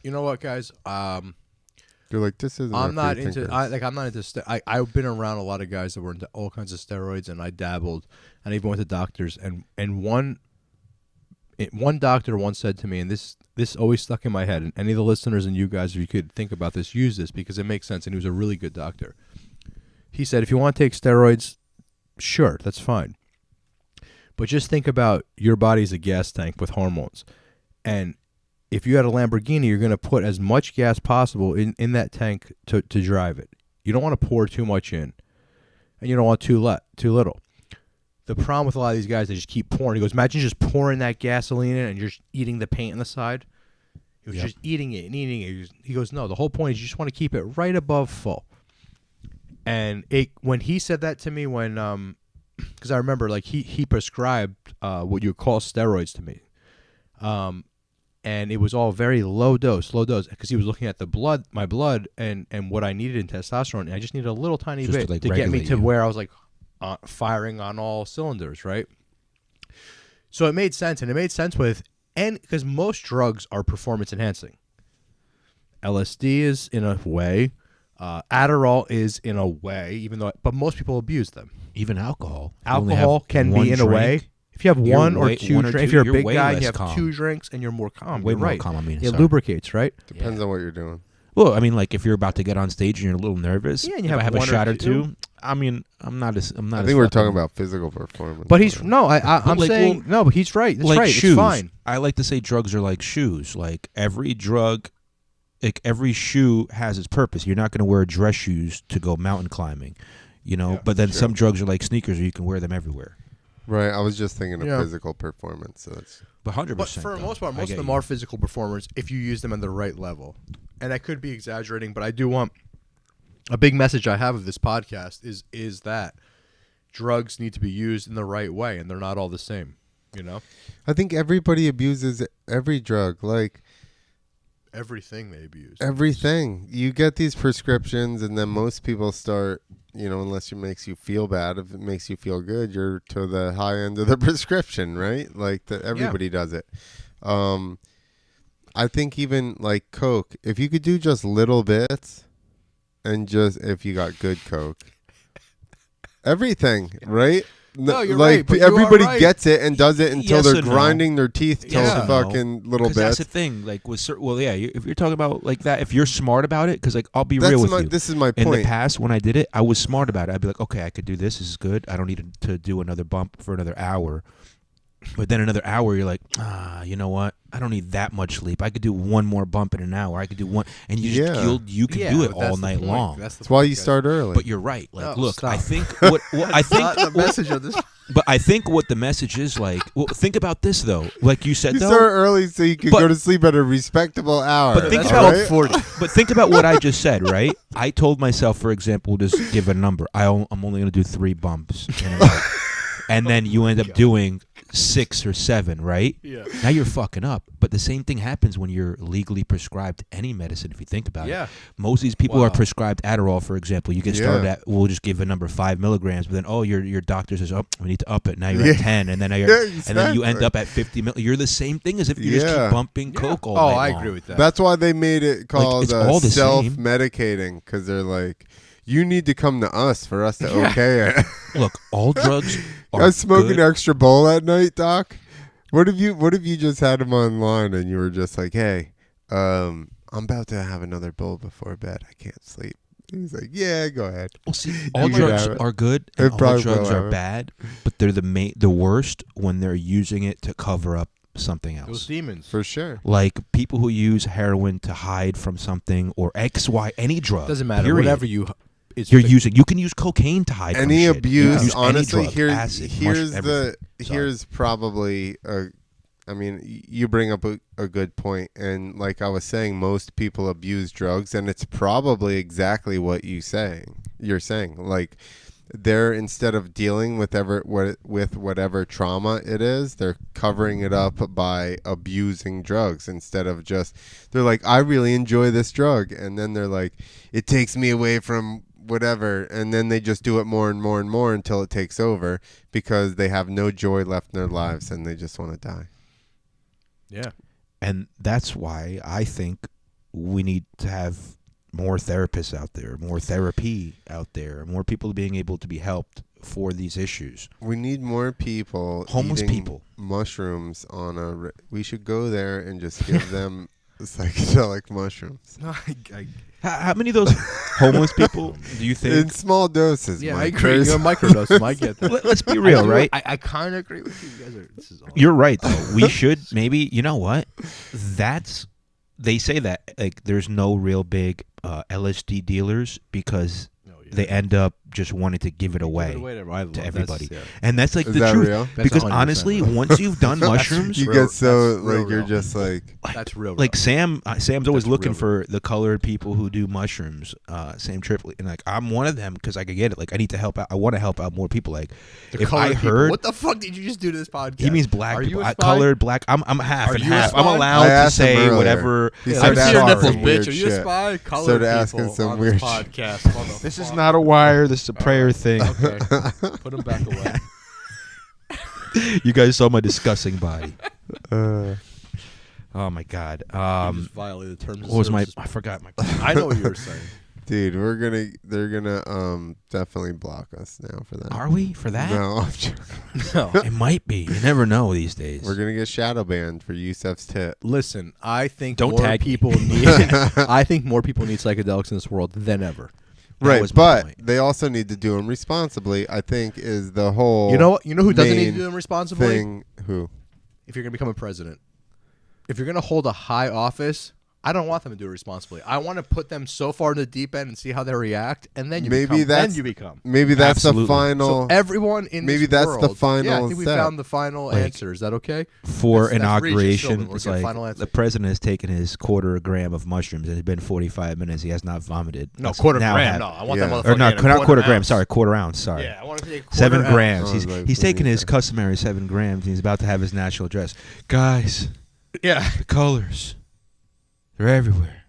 B: You know what, guys?
C: you're like, this isn't.
B: I'm
C: a
B: not
C: free
B: into.
C: thinker.
B: I'm not into. I've been around a lot of guys that were into all kinds of steroids, and I dabbled, and I even went to doctors. And one doctor once said to me, and this always stuck in my head. And any of the listeners and you guys, if you could think about this, use this because it makes sense. And he was a really good doctor. He said, if you want to take steroids, sure, that's fine. But just think about your body's a gas tank with hormones, and if you had a Lamborghini, you're going to put as much gas possible in that tank to drive it. You don't want to pour too much in, and you don't want too little. The problem with a lot of these guys, they just keep pouring. He goes, imagine just pouring that gasoline in and you're just eating the paint on the side. He was just eating it and eating it. He goes, no, the whole point is you just want to keep it right above full. And when he said that to me, when because I remember like he prescribed what you call steroids to me, and it was all very low dose, because he was looking at my blood, and what I needed in testosterone. And I just needed a little tiny
D: Just
B: bit
D: to, like,
B: to get me
D: regulate
B: to
D: you.
B: where I was like firing on all cylinders, right? So it made sense, and it made sense because most drugs are performance enhancing. LSD is in a way, Adderall is in a way, but most people abuse them.
D: Even alcohol. You only
B: Alcohol
D: have
B: can
D: one
B: be in a way.
D: drink.
B: If you have
D: You're
B: one or
D: way-
B: two
D: one or
B: drinks, if
D: two,
B: you're a
D: you're
B: big
D: way
B: guy and you
D: less
B: have
D: calm.
B: 2 drinks and you're more calm.
D: Way
B: You're
D: more
B: right.
D: calm, I mean,
B: It
D: sorry.
B: lubricates, right?
C: Depends on what you're doing.
D: Well, I mean, like if you're about to get on stage and you're a little nervous,
B: Yeah, and you
D: if
B: have
D: I have a
B: one or
D: shot or
B: two.
D: two, I mean, I'm not as.
C: I think we're talking about physical performance.
B: But he's no, I'm
D: like,
B: saying
D: well,
B: no, but he's right. That's
D: like
B: right.
D: shoes.
B: It's fine.
D: I like to say drugs are like shoes. Like every drug, like every shoe has its purpose. You're not going to wear dress shoes to go mountain climbing, you know.
B: Yeah,
D: but then
C: sure.
D: some drugs are like sneakers, where you can wear them everywhere.
C: Right. I was just thinking of
B: Yeah.
C: physical performance. So that's
D: But 100%.
B: But for the most part,
D: I
B: most
D: get
B: of them
D: you.
B: are physical performers if you use them at the right level. And I could be exaggerating, but I do want a big message I have of this podcast is that drugs need to be used in the right way, and they're not all the same. You know,
C: I think everybody abuses every drug. Like
B: everything they abuse.
C: everything. You get these prescriptions, and then most people start, unless it makes you feel bad. If it makes you feel good, you're to the high end of the prescription, right? Like everybody does it. I think even like Coke, if you could do just little bits, and just if you got good Coke, everything, right?
B: No, you're
C: like
B: right, but you are
C: everybody
B: right.
C: gets it and does it until
D: Yes
C: they're
D: and no.
C: grinding their teeth till
B: Yes
C: the
B: and
D: no.
C: fucking little
D: 'Cause that's
C: bits.
D: the thing. Like with if you're talking about like that, if you're smart about it, because like I'll be
C: That's
D: real with
C: my-
D: you.
C: this is my
D: In the
C: point.
D: past, when I did it, I was smart about it. I'd be like, okay, I could do this. This is good. I don't need to do another bump for another hour. But then another hour, you're like, you know what? I don't need that much sleep. I could do one more bump in an hour. I could do one, and you just
C: Yeah.
D: you can do it
B: but that's
D: all
B: the
D: night
B: point.
D: long.
C: That's why you start early.
D: But you're right. Like,
B: No,
D: look,
B: stop.
D: I think what I think
B: Not the message of this.
D: but I think what the message is like. Well, think about this though. Like you said,
C: you
D: though.
C: start early so you can
D: But-
C: go to sleep at a respectable hour.
D: But think
B: That's
D: about-
B: called 40.
D: But think about what I just said, right? I told myself, for example, just give a number. I'm only going to do 3 bumps in a night. And then you end up doing 6 or 7, right?
B: Yeah.
D: Now you're fucking up. But the same thing happens when you're legally prescribed any medicine, if you think about
B: Yeah.
D: it. Most of these people
B: Wow.
D: are prescribed Adderall, for example. You get started at, we'll just give a number 5 milligrams, but then, your doctor says, we need to up it. Now you're at 10, and then now you're,
C: Yeah,
D: and then you end
C: exactly.
D: up at 50 You're the same thing as if you just
C: Yeah.
D: keep bumping Coke all
B: Oh,
D: night
B: I
D: long.
B: agree with that.
C: That's why they made it called
D: it's all the same.
C: self-medicating, because they're like, you need to come to us for us to okay it.
D: Look, all drugs are
C: I was smoking
D: good.
C: an extra bowl at night, Doc. What if you just had him online and you were just like, hey, I'm about to have another bowl before bed. I can't sleep. He's like, yeah, go ahead.
D: Well, see, all
C: You could
D: drugs
C: have it.
D: are good,
C: It
D: and all
C: probably
D: drugs
C: will
D: are
C: have it.
D: bad, but they're the worst when they're using it to cover up something
B: Those
D: else.
B: demons.
C: For sure.
D: Like people who use heroin to hide from something, or X, Y, any drug.
B: Doesn't matter.
D: period.
B: Whatever you. It's
D: You're
B: the-
D: using. You can use cocaine to hide from
C: Any
D: shit. You can
C: abuse,
D: use any
C: honestly,
D: drug,
C: here's
D: acid,
C: here's
D: mush,
C: the
D: everything. Sorry.
C: here's probably I mean, you bring up a good point, and like I was saying, most people abuse drugs, and it's probably exactly what you're saying. Like, they're, instead of dealing with whatever trauma it is, they're covering it up by abusing drugs instead of they're like, I really enjoy this drug, and then they're like, it takes me away from whatever, and then they just do it more and more and more until it takes over because they have no joy left in their lives and they just want to die.
B: Yeah.
D: And that's why I think we need to have more therapists out there, more therapy out there, more people being able to be helped for these issues.
C: We need more people
D: Homeless
C: eating
D: people.
C: mushrooms on we should go there and just give them psychedelic mushrooms
B: No,
D: How many of those homeless people do you
C: in
D: think?
C: small doses.
B: yeah, I
C: Mike.
B: agree.
C: There's-
B: You're a microdose. I get that.
D: Let's be real, right?
B: I kind of agree with you. You guys are. This is all.
D: You're right, though. We should maybe, you know what? They say that like there's no real big LSD dealers because
B: Oh, yeah.
D: they end up just wanting to give it away
B: I love
D: to everybody.
B: That's,
D: And that's like
C: Is
D: the
C: that
D: truth.
C: real?
B: That's
D: Because
B: 100%
D: honestly,
B: real.
D: once you've done mushrooms,
C: You
B: real.
C: get so
B: That's real
C: like you're
B: real.
C: just like
B: that's real.
D: like Sam's always
B: That's
D: looking
B: real.
D: for the colored people who do mushrooms. Sam Tripoli, and like I'm one of them because I could get it. Like I need to help out. I want to help out more people. Like
B: The
D: if
B: colored
D: I
B: people.
D: heard
B: What the fuck did you just do to this podcast?
D: he means black
B: Are
D: people,
B: you a spy?
D: colored black. I'm half
B: Are
D: and
B: you a
D: half. I'm
B: spy?
D: allowed
C: I
D: to
C: asked him
D: say
C: earlier.
D: whatever.
C: He
B: Yeah,
C: started
B: let me see your
C: asking
B: nipples,
C: some
B: bitch.
C: weird
B: Are you a
C: shit.
B: spy? Colored
C: Started
B: people
C: asking some
B: on
C: weird
B: this
C: shit.
B: podcast.
D: This is not a wire. This is a prayer thing.
B: Okay, put him back away.
D: You guys saw my disgusting body. Oh my god.
B: You just violated the terms.
D: What was my?
B: services.
D: I forgot my.
B: I know what you were saying.
C: Dude, they're gonna definitely block us now for that.
D: Are we for that?
C: No, I'm joking.
B: No.
D: It might be. You never know these days.
C: We're gonna get shadow banned for Yusef's tit.
B: Listen, I think
D: Don't
B: more
D: tag me.
B: people need. I think more people need psychedelics in this world than ever.
D: That
C: Right,
D: was my
C: but
D: point.
C: they also need to do them responsibly. I think is the whole.
B: You know what? You know who doesn't need to
C: main
B: do them responsibly?
C: thing. Who?
B: If you're gonna become a president, if you're gonna hold a high office, I don't want them to do it responsibly. I want to put them so far in the deep end and see how they react, and then you
C: Maybe
B: become.
C: that's-
B: Then you become.
C: Maybe that's
D: Absolutely.
C: the final.
B: So everyone in
C: Maybe
B: this
C: that's
B: world,
C: the final
B: Yeah, I think we
C: step.
B: found the final
D: Like,
B: answer. Is that okay?
D: For
B: That's Regis
D: inauguration,
B: Philbin. We're
D: it's
B: getting
D: like
B: final answer.
D: the president has taken his quarter gram of mushrooms and it's been 45 minutes. He has not vomited.
B: No,
D: Let's
B: quarter
D: now
B: gram.
D: have-
B: No, I want
C: Yeah.
B: that motherfucker.
D: Or not,
B: in a
D: not quarter gram.
B: ounce.
D: Sorry, quarter ounce. Sorry.
B: Yeah, I want to take a
D: 7
B: quarter
D: grams.
C: ounce.
D: He's
C: I was like,
D: he's
C: what do you
D: taking his
C: think?
D: customary 7 grams. And he's about to have his national address. Guys,
B: Yeah.
D: the colors, they're everywhere.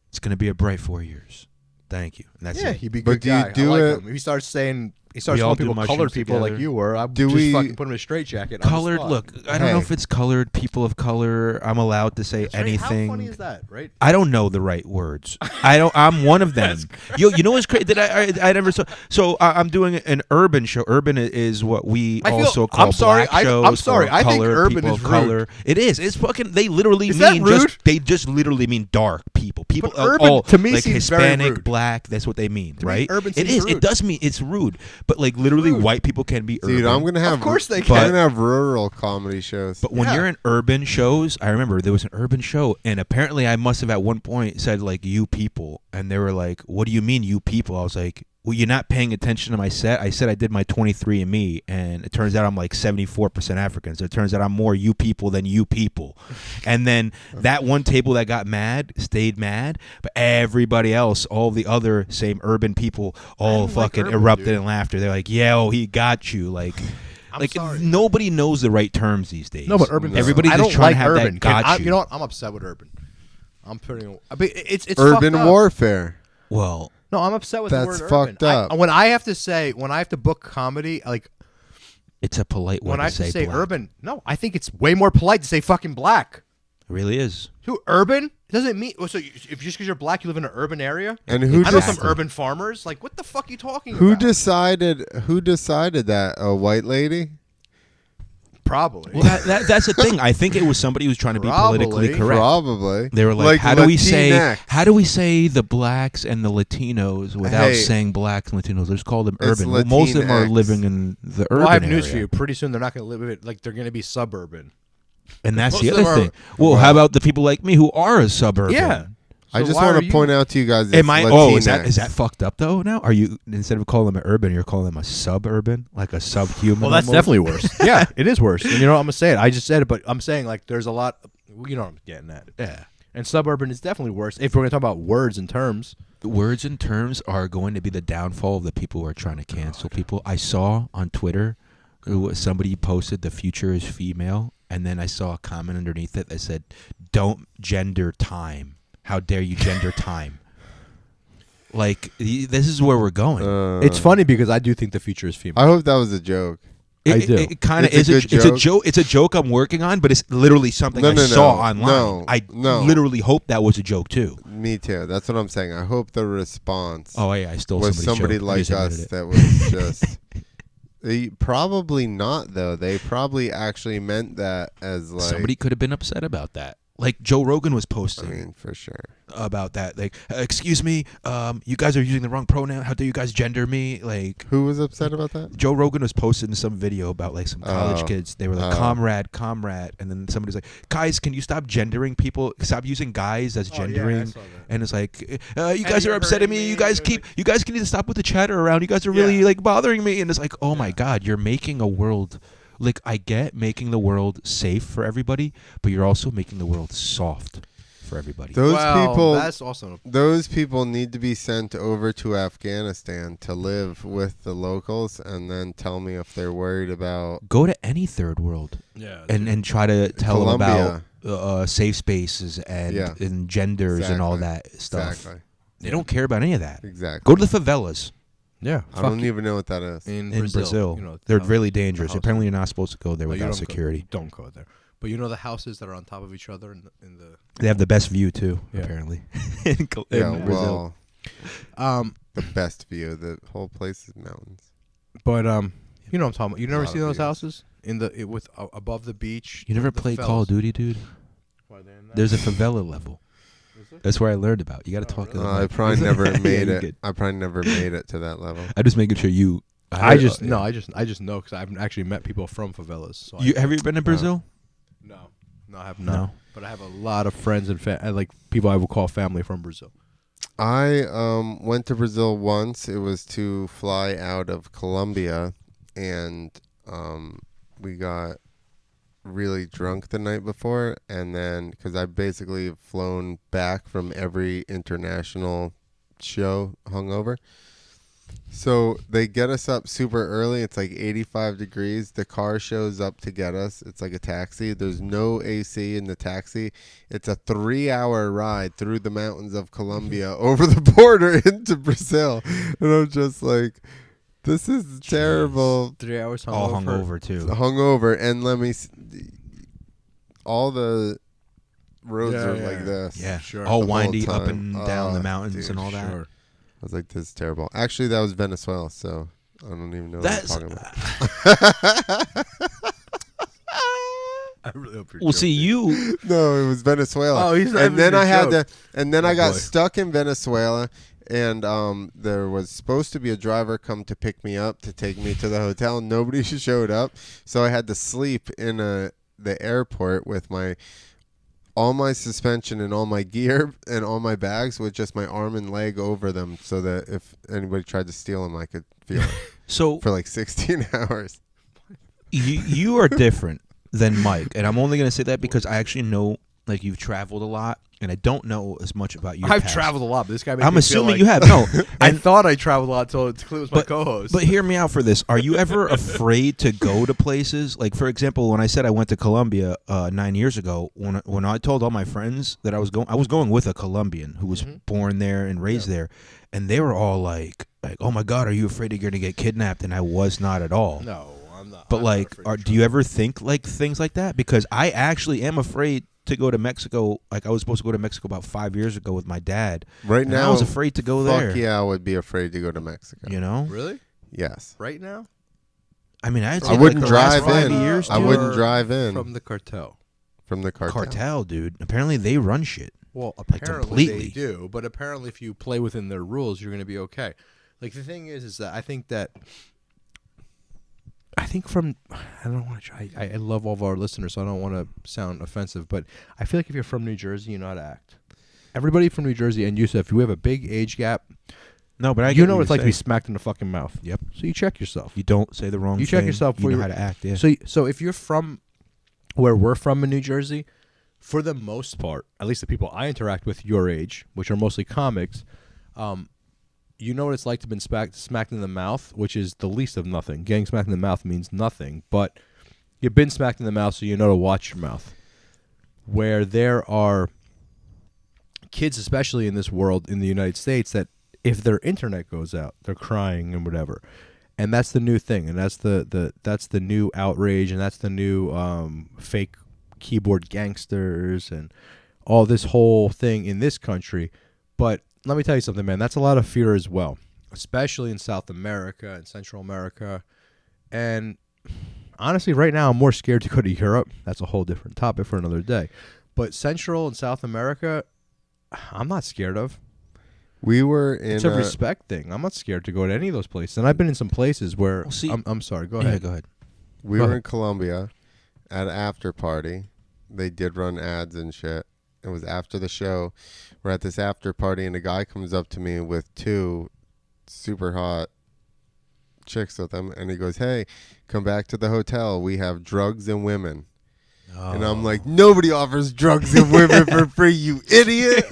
D: It's gonna be a bright 4 years. Thank you. And that's
B: Yeah,
D: it.
B: he'd be a
C: But
B: good
C: do you
B: guy.
C: do
B: I like
C: it-
B: him. If he starts saying, he starts
D: We all
B: calling
D: do
B: people colored
D: mushrooms
B: people like
D: together.
B: you were, I'd
C: Do
B: just
C: we-
B: fucking put him in a straitjacket.
D: Colored. Look, I don't know
C: Hey.
D: if it's colored. People of color. I'm allowed to say anything.
B: How funny is that, right?
D: I don't know the right words. I don't. I'm one of them. You know what's crazy? That I never saw. So I'm doing an urban show. Urban is what we
B: I feel-
D: also call
B: I'm sorry,
D: black shows.
B: I'm sorry,
D: for
B: I think
D: colored
B: urban
D: people
B: is
D: of color.
B: rude.
D: It is. It's fucking. They literally
B: Is that
D: mean
B: rude?
D: just. They just literally mean dark people. People.
B: But urban, to me,
D: like
B: seems very
D: Hispanic,
B: rude.
D: black. That's what they mean,
B: To me,
D: right?
B: urban
D: It
B: seems
D: is.
B: rude.
D: It does mean it's rude. But like literally,
B: Rude.
D: white people can be urban.
C: Dude, I'm gonna have.
B: Of course they
C: I'm
B: can.
C: gonna have rural comedy shows.
D: But when
B: Yeah.
D: you're in urban shows, I remember there was an urban show, and apparently I must have at one point said like "you people," and they were like, "What do you mean you people?" I was like, "Well, you're not paying attention to my set." I said I did my 23andMe, and it turns out I'm like 74% African. So it turns out I'm more you people than you people. And then that one table that got mad stayed mad, but everybody else, all the other same urban people, all
B: don't like
D: fucking
B: urban,
D: erupted
B: dude.
D: in laughter. They're like, "Yeah, oh, he got you!" Like.
B: I'm
D: Like
B: sorry.
D: nobody knows the right terms these days.
B: No, but urban.
D: Everybody's
B: I
D: just
B: don't
D: trying
B: like
D: to have
B: urban.
D: that got you.
B: You know what? I'm upset with urban. I'm putting. I mean, it's
C: Urban
B: fucked up.
C: warfare.
D: Well,
B: No, I'm upset with
C: That's
B: the word
C: fucked
B: urban.
C: up.
B: When I have to book comedy, like
D: it's a polite way
B: when
D: to
B: I have to say
D: black.
B: urban, no, I think it's way more polite to say fucking black.
D: It really is.
B: Who urban? It doesn't mean so. If just because you're black, you live in an urban area.
C: And who
B: I know
C: just
B: some urban farmers. Like, what the fuck are you talking
C: who
B: about?
C: decided? Who decided that? A white lady?
B: Probably.
D: Well, that's the thing. I think it was somebody who was trying to be politically
B: Probably.
D: correct.
C: Probably.
D: They were like, how do we
C: Latinx.
D: say the blacks and the Latinos without
C: Hey,
D: saying blacks and Latinos? Let's call them
C: it's
D: urban. Well, most of them are
C: Latinx.
D: living in the urban
B: Well, I have news
D: area.
B: for you. Pretty soon they're not going to live it. Like they're going to be suburban.
D: And that's
B: Most
D: the
B: of
D: other
B: them are-
D: thing. Well, how about the people like me who are a suburban?
B: Yeah.
C: I
B: So
C: just
B: why
C: want
B: are
C: to
B: you-
C: point out to you guys.
D: Am I?
C: it's
D: Oh, is that
C: Latinx.
D: fucked up though? Now, are you instead of calling them an urban, you're calling them a suburban, like a subhuman?
B: Well, that's
D: almost?
B: definitely worse. Yeah, it is worse. And you know, I'm gonna say it. I just said it, but I'm saying like there's a lot. You know, what I'm getting at.
D: Yeah.
B: And suburban is definitely worse if we're gonna talk about words and terms.
D: The words and terms are going to be the downfall of the people who are trying to cancel people. I saw on Twitter somebody posted the future is female, and then I saw a comment underneath it that said, "Don't gender time. How dare you gender time?" Like this is where we're going.
B: It's funny because I do think the future is female.
C: I hope that was a joke.
B: I do.
D: It kind of
C: It's
D: is.
C: a good
D: It's a
C: joke.
D: joke. It's a joke I'm working on, but it's literally something I saw online.
C: No,
D: I
C: no.
D: literally hope that was a joke too.
C: Me too. That's what I'm saying. I hope the response
D: Oh yeah, I stole
C: was
D: somebody's
C: somebody
D: joke. I
C: like
D: just admitted
C: us
D: it.
C: that was just. Probably not though. They probably actually meant that as like
D: Somebody could have been upset about that. Like Joe Rogan was
C: I
D: posting
C: mean, for sure.
D: about that. Like, excuse me, you guys are using the wrong pronoun. How dare you guys gender me? Like,
C: Who was upset about that?
D: Joe Rogan was posting some video about like some college
C: Oh.
D: kids. They were like, comrade, and then somebody's like, guys, can you stop gendering people? Stop using guys as gendering. And it's like, you guys are upsetting me. You guys need to stop with the chatter around. You guys are really like bothering me. And it's like, oh my God, you're making a world. Like, I get making the world safe for everybody, but you're also making the world soft for everybody.
B: That's awesome.
C: Those people need to be sent over to Afghanistan to live with the locals, and then tell me if they're worried about.
D: Go to any third world, and try to tell them about safe spaces and genders and all that stuff.
C: Exactly.
D: They don't care about any of that.
C: Exactly.
D: Go to the favelas.
B: Yeah,
C: I don't even know what that is.
B: in
D: Brazil.
B: You know,
D: They're
B: the
D: really dangerous.
B: houses.
D: Apparently, you're not supposed to go there
B: But you
D: without
B: don't
D: security.
B: Don't go there. But you know the houses that are on top of each other in the
D: They have the best view too.
B: Yeah.
D: Apparently, in
C: Yeah,
D: Brazil.
C: well, the best view. The whole place is mountains.
B: But you know what I'm talking about. You never
C: lot
B: see
C: of
B: those
C: views.
B: houses with above the beach.
D: You never
B: the
D: played
B: favelas.
D: Call of Duty, dude?
B: Why, they're in that?
D: There's a favela level. That's where I learned about. You got to talk. to the
C: I
D: mic.
C: probably never
D: Yeah,
C: made
D: you're
C: it.
D: good.
C: I probably never made it to that level.
D: I'm just making sure you.
B: I just know because I've actually met people from favelas. So
D: Have you been to Brazil?
B: No, I have not.
D: No.
B: But I have a lot of friends and like people I would call family from Brazil.
C: I went to Brazil once. It was to fly out of Colombia, and we got really drunk the night before, and then because I basically flown back from every international show hungover. So they get us up super early. It's like 85 degrees. The car shows up to get us. It's like a taxi. There's no AC in the taxi. It's a 3-hour ride through the mountains of Colombia over the border into Brazil. And I'm just like, this is terrible.
B: 3 hours hungover.
D: All hungover too.
C: Hungover. And let me all the roads
B: Yeah,
C: are
B: yeah,
C: like
B: yeah.
C: this.
D: Yeah,
C: Sure.
D: all
C: The whole
D: windy up
C: time.
D: and down the
C: Oh,
D: mountains
C: dude,
D: and all that.
B: Sure.
C: I was like, this is terrible. Actually, that was Venezuela, so I don't even know what
D: That's.
C: I'm talking about.
B: I really hope you're
D: Well, see, you.
C: No, it was Venezuela.
B: Oh, he's not
C: and then
B: even
C: I had
B: joke.
C: to, and then
B: Oh,
C: I got
B: boy.
C: stuck in Venezuela, and there was supposed to be a driver come to pick me up to take me to the hotel. Nobody showed up, so I had to sleep in the airport with all my suspension and all my gear and all my bags with just my arm and leg over them, so that if anybody tried to steal them, I could feel it
D: So
C: for like 16 hours.
D: you are different than Mike, and I'm only gonna say that because I actually know, like, you've traveled a lot, and I don't know as much about your
B: I've
D: past.
B: traveled a lot, but this guy makes
D: I'm
B: me feel
D: assuming
B: like
D: you have. No,
B: I
D: and-
B: thought I traveled a lot until Clint was my co-host.
D: But hear me out for this. Are you ever afraid to go to places? Like, for example, when I said I went to Colombia 9 years ago, when I told all my friends that I was going with a Colombian who was born there and raised there, and they were all like, oh my God, are you afraid you're going to get kidnapped? And I was not at all.
B: no, I'm not.
D: But
B: I'm
D: like,
B: not afraid to
D: do you ever think like things like that? Because I actually am afraid to go to Mexico. Like, I was supposed to go to Mexico about 5 years ago with my dad.
C: Right
D: And
C: now,
D: I was afraid to go there.
C: Fuck yeah, I would be afraid to go to Mexico.
D: You know?
B: Really?
C: Yes.
B: Right now?
D: I mean, I'd say
C: I
D: like
C: wouldn't
D: the last
C: drive
D: 5
C: in.
D: years,
C: I
D: dude.
C: wouldn't drive in
B: From the cartel.
C: from the cartel.
D: Cartel, dude. Apparently, they run shit.
B: Well,
D: Like,
B: apparently they
D: completely.
B: do, but apparently if you play within their rules, you're going to be okay. Like the thing is that I think from I don't want to try. I love all of our listeners, so I don't want to sound offensive, but I feel like if you're from New Jersey, you know how to act. Everybody from New Jersey and Yusef, you have a big age gap.
D: No, but I
B: You
D: get
B: know what it's like to be
D: saying.
B: smacked in the fucking mouth.
D: Yep.
B: So you check yourself.
D: You don't say the wrong
B: You
D: thing.
B: check yourself
D: You
B: before
D: know
B: you-
D: how to act, yeah.
B: So if you're from where we're from in New Jersey, for the most part, at least the people I interact with your age, which are mostly comics, you know what it's like to have been smacked in the mouth, which is the least of nothing. Getting smacked in the mouth means nothing, but you've been smacked in the mouth, so you know to watch your mouth. Where there are kids, especially in this world, in the United States, that if their internet goes out, they're crying and whatever. And that's the new thing, and that's the new outrage, and that's the new fake keyboard gangsters and all this whole thing in this country. But let me tell you something, man. That's a lot of fear as well, especially in South America and Central America. And honestly, right now, I'm more scared to go to Europe. That's a whole different topic for another day. But Central and South America, I'm not scared of.
C: We were in
B: It's a respect thing. I'm not scared to go to any of those places. And I've been in some places where
D: Well, see-
B: I'm sorry. Go
D: Yeah,
B: ahead.
D: go ahead.
C: we
B: Go
C: were
B: ahead.
C: in Colombia at an after party. They did run ads and shit. It was after the show. We're at this after party, and a guy comes up to me with 2 super hot chicks with him, and he goes, "Hey, come back to the hotel. We have drugs and women." And I'm like, nobody offers drugs and women for free, you idiot.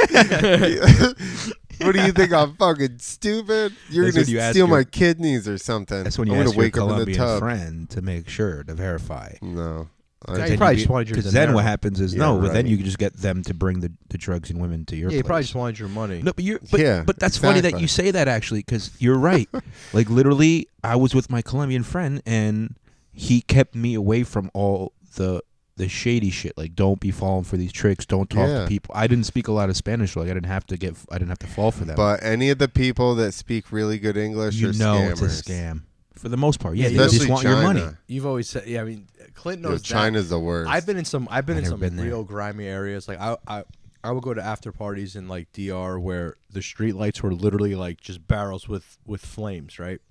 C: What do you think? I'm fucking stupid? You're
D: That's
C: going
D: when you
C: to
D: ask
C: steal
D: your-
C: my kidneys or something.
D: That's when you
C: I'm
D: ask
C: gonna
D: your
C: wake up in the
D: Colombian
C: tub.
D: friend to make sure to verify.
C: No.
B: Yeah,
C: I,
B: he probably just wanted your
D: Because then
B: dinero.
D: what happens is
C: Yeah,
D: no, but then
C: right.
D: you can just get them to bring the drugs and women to your
B: Yeah, he
D: place.
B: probably just wanted your money.
D: No, but
C: Yeah,
D: but that's funny that
C: exactly.
D: you say that actually, because you're right. Like literally, I was with my Colombian friend, and he kept me away from all the shady shit. Like, don't be falling for these tricks. Don't talk
C: Yeah.
D: to people. I didn't speak a lot of Spanish, so like, I didn't have to fall for them.
C: but any of the people that speak really good English
D: you
C: are
D: know,
C: scammers.
D: it's a scam for the most part. Yeah,
B: Yeah,
D: they just
C: Especially
D: want
C: China.
D: your money.
B: You've always said, yeah. I mean, Clint
C: Yo,
B: knows that.
C: China's the worst.
B: I've been in some
D: never been there.
B: real grimy areas. Like I would go to after parties in like DR where the street lights were literally like just barrels with flames, right?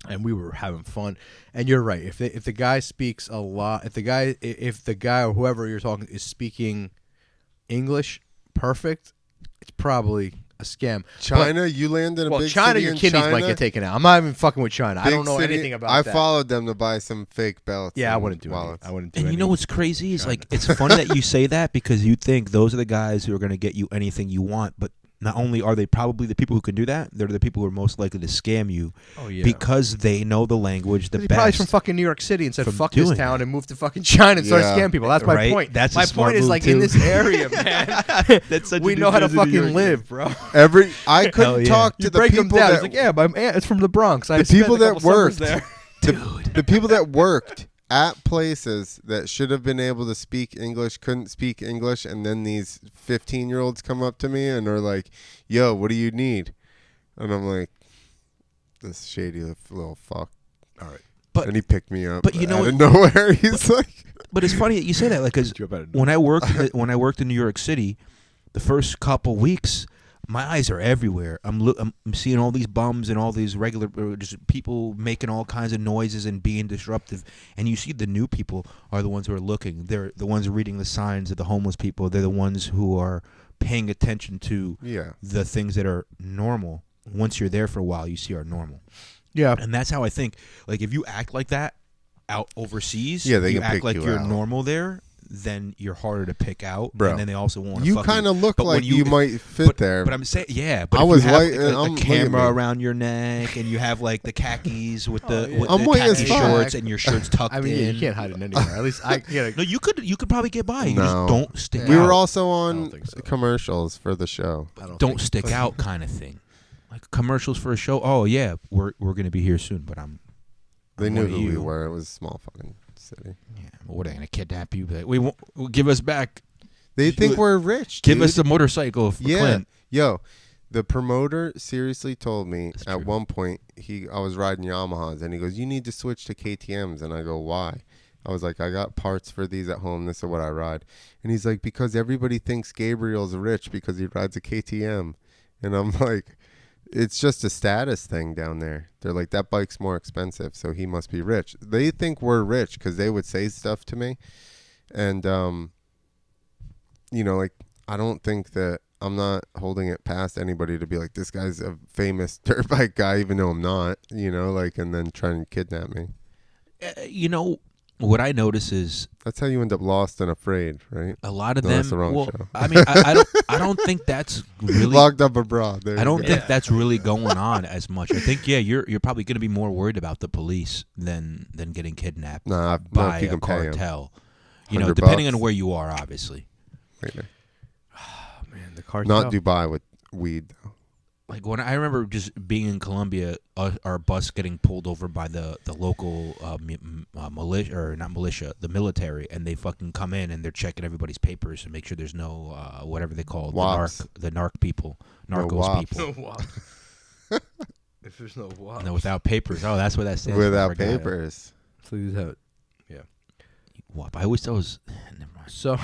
B: And we were having fun. And you're right. If the guy speaks a lot, if the guy or whoever you're talking is speaking English perfect, it's probably a scam.
C: China, you land in a
B: Well,
C: big
B: China,
C: city
B: your
C: in
B: kidneys
C: China,
B: might get taken out. I'm not even fucking with China. I
C: big
B: don't know
C: city-
B: anything about
C: I
B: that.
C: followed them to buy some fake belts.
B: Yeah, I
C: and
B: wouldn't do
C: wallets.
B: any. I wouldn't do
D: And
B: any.
D: you know what's crazy is like it's funny that you say that because you think those are the guys who are going to get you anything you want, but not only are they probably the people who can do that, they're the people who are most likely to scam you
B: Oh yeah.
D: because they know the language the
B: He
D: best.
B: probably from fucking New York City and said,
D: from
B: "Fuck this
D: doing
B: town,"
D: that.
B: and moved to fucking China and started
C: Yeah.
B: scamming people. That's my
D: Right?
B: point.
D: That's a
B: my
D: smart
B: point is
D: move,
B: like in
D: too.
B: this area, man.
D: That's such a
B: we
D: New
B: know how to
D: Jersey, New
B: fucking
D: York
B: live, bro.
C: I couldn't
D: Hell yeah.
C: talk to
B: You
C: the
B: break
C: people
B: them down.
C: that
B: It's like, yeah, my aunt is from the Bronx. I
C: the
B: spent
C: people
B: a
C: that
B: couple summers
C: worked
B: there.
C: the people that worked at places that should have been able to speak English couldn't speak English, and then these 15-year-olds come up to me and are like, "Yo, what do you need?" And I'm like, "This shady little fuck."
B: All right.
D: But-
C: and he picked me up.
D: but you know
C: out of nowhere, he's like,
D: But it's funny that you say that, like, because when I worked in New York City, the first couple weeks, my eyes are everywhere. I'm seeing all these bums and all these regular just people making all kinds of noises and being disruptive. And you see the new people are the ones who are looking. They're the ones reading the signs of the homeless people. They're the ones who are paying attention to
C: yeah.
D: the things that are normal. Once you're there for a while, you see are normal.
B: Yeah.
D: And that's how I think. Like, if you act like that out overseas,
C: Yeah, they
D: you
C: can
D: act
C: pick
D: like
C: you
D: you're
C: out.
D: normal there, then you're harder to pick out.
C: Bro,
D: and then they also want to
C: You
D: fuck
C: kind of look
D: But when
C: like you might fit
D: but,
C: there.
D: But I'm saying, yeah. But
C: I
D: if
C: was
D: you have
C: white, and
D: like,
C: I'm-
D: a
C: look at
D: camera
C: me.
D: around your neck, and you have like the khakis with the,
B: Oh, yeah.
D: with
C: I'm
D: the
C: white as
D: khaki
C: fuck.
D: shorts, and your shirt's tucked
B: I mean,
D: in.
B: you can't hide it anywhere. At least I can't.
D: No, you could probably get by. You
C: No.
D: just don't stick
C: we
D: out.
C: were also
B: I
C: on
B: don't think so.
C: commercials for the show.
B: I
D: don't stick out kind of thing. Like commercials for a show. Oh yeah, we're gonna be here soon, but
C: They
D: I'm
C: knew
D: one of
C: who we
D: you.
C: were. It was a small fucking city.
D: Yeah, well, what are they gonna kidnap you? Be like, we won't give us back.
C: They think we're rich.
D: Give
C: dude.
D: us the motorcycle for
C: Yeah.
D: Clint.
C: Yo, the promoter seriously told me
D: That's
C: at
D: true.
C: one point I was riding Yamahas and he goes, "You need to switch to KTM's." And I go, "Why?" I was like, "I got parts for these at home. This is what I ride." And he's like, "Because everybody thinks Gabriel's rich because he rides a KTM." And I'm like, "It's just a status thing down there." They're like, "That bike's more expensive, so he must be rich." They think we're rich because they would say stuff to me. And, like, I don't think that I'm not holding it past anybody to be like, this guy's a famous dirt bike guy, even though I'm not, and then trying to kidnap me.
D: What I notice is
C: That's how you end up lost and afraid, right?
D: a lot of
C: No,
D: them.
C: that's the wrong
D: well,
C: show.
D: I mean, I don't think that's really.
C: Locked up abroad. There
D: I
C: you
D: don't
C: go.
D: think that's really going on as much. I think you're probably going to be more worried about the police than getting kidnapped
C: Nah,
D: by
C: if you
D: a
C: can pay 'em.
D: cartel.
C: $100
D: depending
C: bucks.
D: on where you are, obviously.
C: Later.
B: Man, the cartel.
C: Not Dubai with weed, though.
D: Like when I remember just being in Colombia, our bus getting pulled over by the local militia, or not militia, the military, and they fucking come in and they're checking everybody's papers and make sure there's no whatever they call
C: Wops.
D: the narc people,
C: No
D: narcos
C: wops.
D: people.
B: If there's no WAP.
D: No, without papers. Oh, that's what that stands for. I
C: Without
D: forgot it.
C: papers.
B: Please have it.
D: What? I wish that was. Never mind.
B: So,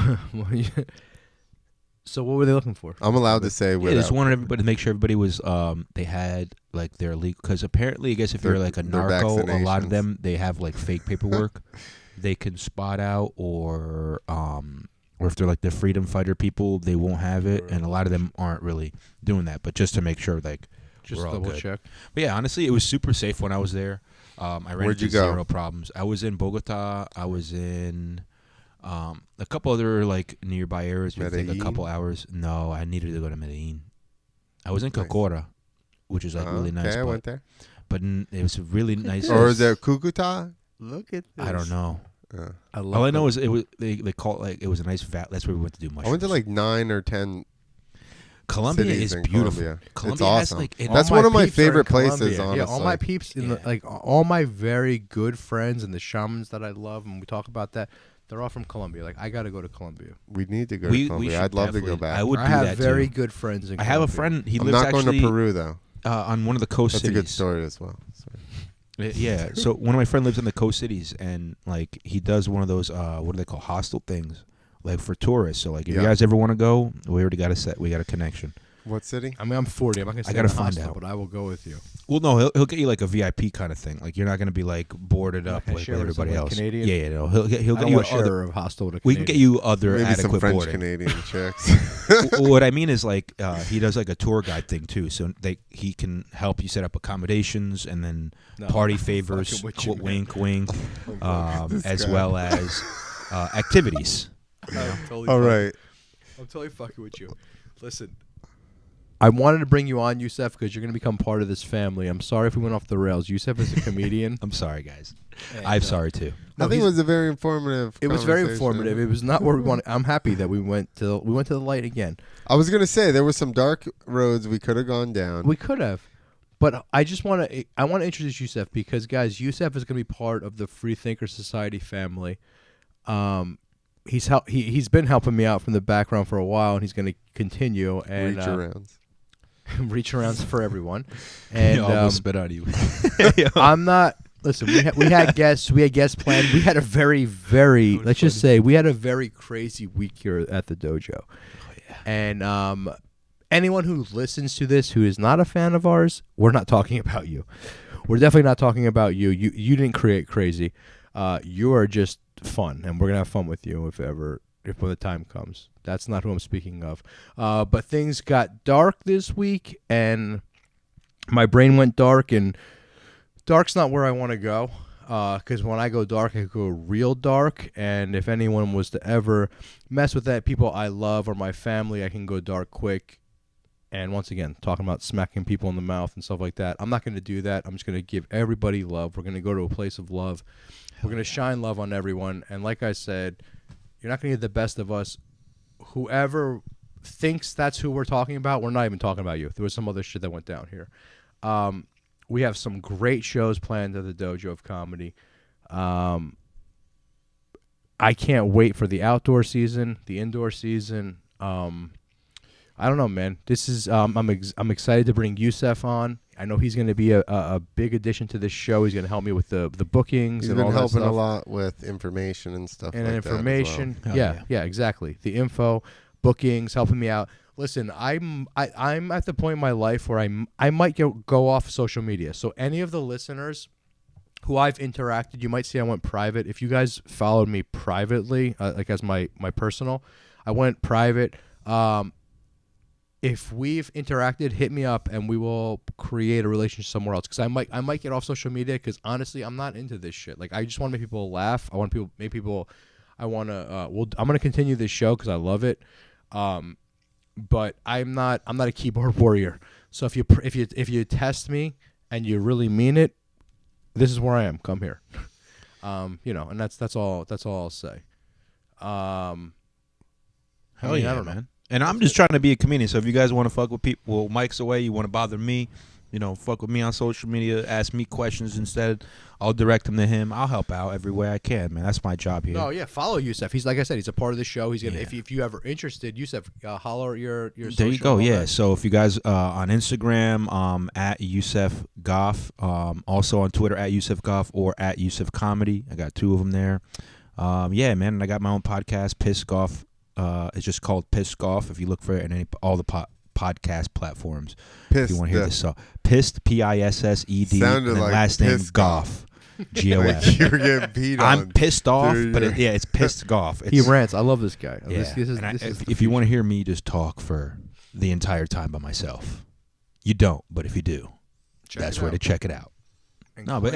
B: so what were they looking for?
C: I'm allowed to say
D: Yeah,
C: without.
D: they just wanted everybody to make sure everybody was. They had like their legal, because apparently, I guess if you're like a
C: their
D: narco, a lot of
C: vaccinations.
D: them they have like fake paperwork. They can spot out, or if they're like the freedom fighter people, they won't have it, and a lot of them aren't really doing that. But just to make sure, like,
B: Just
D: we're all
B: double
D: good.
B: check.
D: But yeah, honestly, it was super safe when I was there. I ran
C: Where'd
D: into
C: you go?
D: zero problems. I was in Bogota. I was in a couple other like nearby areas. I think a
C: Medellin?
D: couple hours. No, I needed to go to Medellin. I was in
C: Nice.
D: Cocora, which is like really nice.
C: Okay, I
D: but
C: went there.
D: it was really nice.
C: Or is it Cucuta?
B: Look at this.
D: I don't know.
B: I love
D: All I know
B: it.
D: is it was they call it like it was a nice vat. That's where we went to do mushrooms.
C: I went to like 9 or 10
D: Colombia
C: cities
D: is
C: in
D: beautiful.
C: Colombia.
D: Colombia
C: It's
D: has
C: awesome.
D: like it,
C: That's
B: All
C: one of my
B: peeps are in
C: favorite places,
B: Colombia. Yeah, all
C: honestly.
B: my peeps in the like all my very good friends and the shamans that I love, and we talk about that. They're all from Colombia. Like I got to go to Colombia.
C: We need to go
D: We-
C: to
D: we
C: Colombia.
D: should
C: I'd love to go
D: definitely-
C: back.
D: I would
B: I
D: do
B: have
D: that
B: very
D: too.
B: good friends in
D: I have a
B: Colombia.
D: friend. He
C: I'm
D: lives
C: not
D: actually
C: going to Peru though.
D: On one of the coast
C: That's
D: cities.
C: a good story as well. Sorry.
D: Yeah. So one of my friends lives in the coast cities, and like he does one of those what do they call hostel things, like for tourists. So like if you
C: Yeah.
D: guys ever want to go, we already got a set. We got a connection.
C: What city?
B: I mean, I'm 40. I'm not gonna say
D: I gotta
B: I'm a
D: find
B: hostile,
D: out.
B: but I will go with you.
D: Well, no, he'll get you like a VIP kind of thing. Like you're not gonna be like boarded
B: Not
D: up
B: gonna
D: like
B: share
D: with
B: with
D: everybody
B: someone
D: else.
B: Canadian?
D: Yeah, no, he'll
B: I
D: get
B: don't
D: you
B: want to
D: other.
B: share a hostel with a
D: We can get you other
C: Maybe some
D: adequate
C: French
D: boarding.
C: Canadian chicks.
D: What I mean is like he does like a tour guide thing too, so he can help you set up accommodations and then
B: No,
D: party
B: I'm
D: favors,
B: fucking with you, man.
D: wink, wink,
C: This
D: as
C: guy.
D: well as activities.
B: I'm totally
C: All
B: fucking-
C: right.
B: I'm totally fucking with you. Listen, I wanted to bring you on, Yusef, because you're going to become part of this family. I'm sorry if we went off the rails. Yusef is a comedian.
D: I'm sorry, guys.
B: and,
D: I'm sorry too.
C: I think it was a very informative.
B: It was very
C: conversation.
B: informative. It was not where we wanted. I'm happy that we went to the light again.
C: I was gonna say there were some dark roads we could have gone down.
B: We could have, but I just want to. I want to introduce Yusef because, guys, Yusef is going to be part of the Free Thinker Society family. He's been helping me out from the background for a while, and he's going to continue and
C: Reach arounds.
B: reach arounds for everyone. And
D: almost spit out of you.
B: I'm not. Listen, we had guests. We had guests planned. We had a very, very.
D: was
B: Let's just say we had a very crazy week here at the dojo. Oh yeah. And anyone who listens to this who is not a fan of ours, we're not talking about you. We're definitely not talking about you. You didn't create crazy. You are just fun, and we're gonna have fun with you if when the time comes. That's not who I'm speaking of. But things got dark this week, and my brain went dark, and dark's not where I want to go. Because when I go dark, I go real dark. And if anyone was to ever mess with that, people I love or my family, I can go dark quick. And once again, talking about smacking people in the mouth and stuff like that, I'm not going to do that. I'm just going to give everybody love. We're going to go to a place of love. We're going to shine love on everyone. And like I said, you're not going to get the best of us. Whoever thinks that's who we're talking about, we're not even talking about you. There was some other shit that went down here. We have some great shows planned at the Dojo of Comedy. I can't wait for the outdoor season, the indoor season. I don't know, man. This is I'm excited to bring Yusef on. I know he's going to be a big addition to this show. He's going to help me with the bookings
C: He's
B: and
C: been
B: all that
C: helping
B: stuff.
C: a lot with information and stuff
B: And
C: like
B: information.
C: that as
D: Hell
B: Yeah, exactly. The info, bookings, helping me out. Listen, I'm at the point in my life where I might go off social media. So any of the listeners who I've interacted, you might see I went private. If you guys followed me privately, like as my personal, I went private. If we've interacted, hit me up and we will create a relationship somewhere else. Because I might get off social media because honestly, I'm not into this shit. Like I just want to make people laugh. I want people make people. I want to. I'm gonna continue this show because I love it. But I'm not a keyboard warrior. So if you test me and you really mean it, this is where I am. Come here. And that's all I'll say.
D: Hell
B: I mean,
D: yeah,
B: I don't know.
D: man. And I'm just trying to be a comedian. So if you guys want to fuck with people, well, Mike's away. You want to bother me, fuck with me on social media. Ask me questions instead. I'll direct them to him. I'll help out every way I can, man. That's my job here.
B: No, yeah, follow Yusef. He's like I said, he's a part of the show. He's gonna
D: Yeah.
B: if you ever interested, Yusef, holler at your
D: There
B: social
D: you go.
B: and all
D: Yeah.
B: that.
D: So if you guys on Instagram at Yusef Goff, also on Twitter at Yusef Goff or at Yusef Comedy. I got two of them there. Yeah, man. And I got my own podcast, Piss Goff. It's just called Piss Goff. If you look for it in all the podcast platforms, if you want to hear this song, Pissed Pissed,
C: Sounded
D: and
C: like
D: last name
C: Piss
D: Goff.
C: Like
D: Goff.
C: you were getting beat on.
D: I'm pissed off,
C: Dude,
D: but it's Pissed Goff.
B: He rants. I love this guy.
D: Yeah. If you want to hear me just talk for the entire time by myself, you don't. But if you do, that's where to check it out. No, but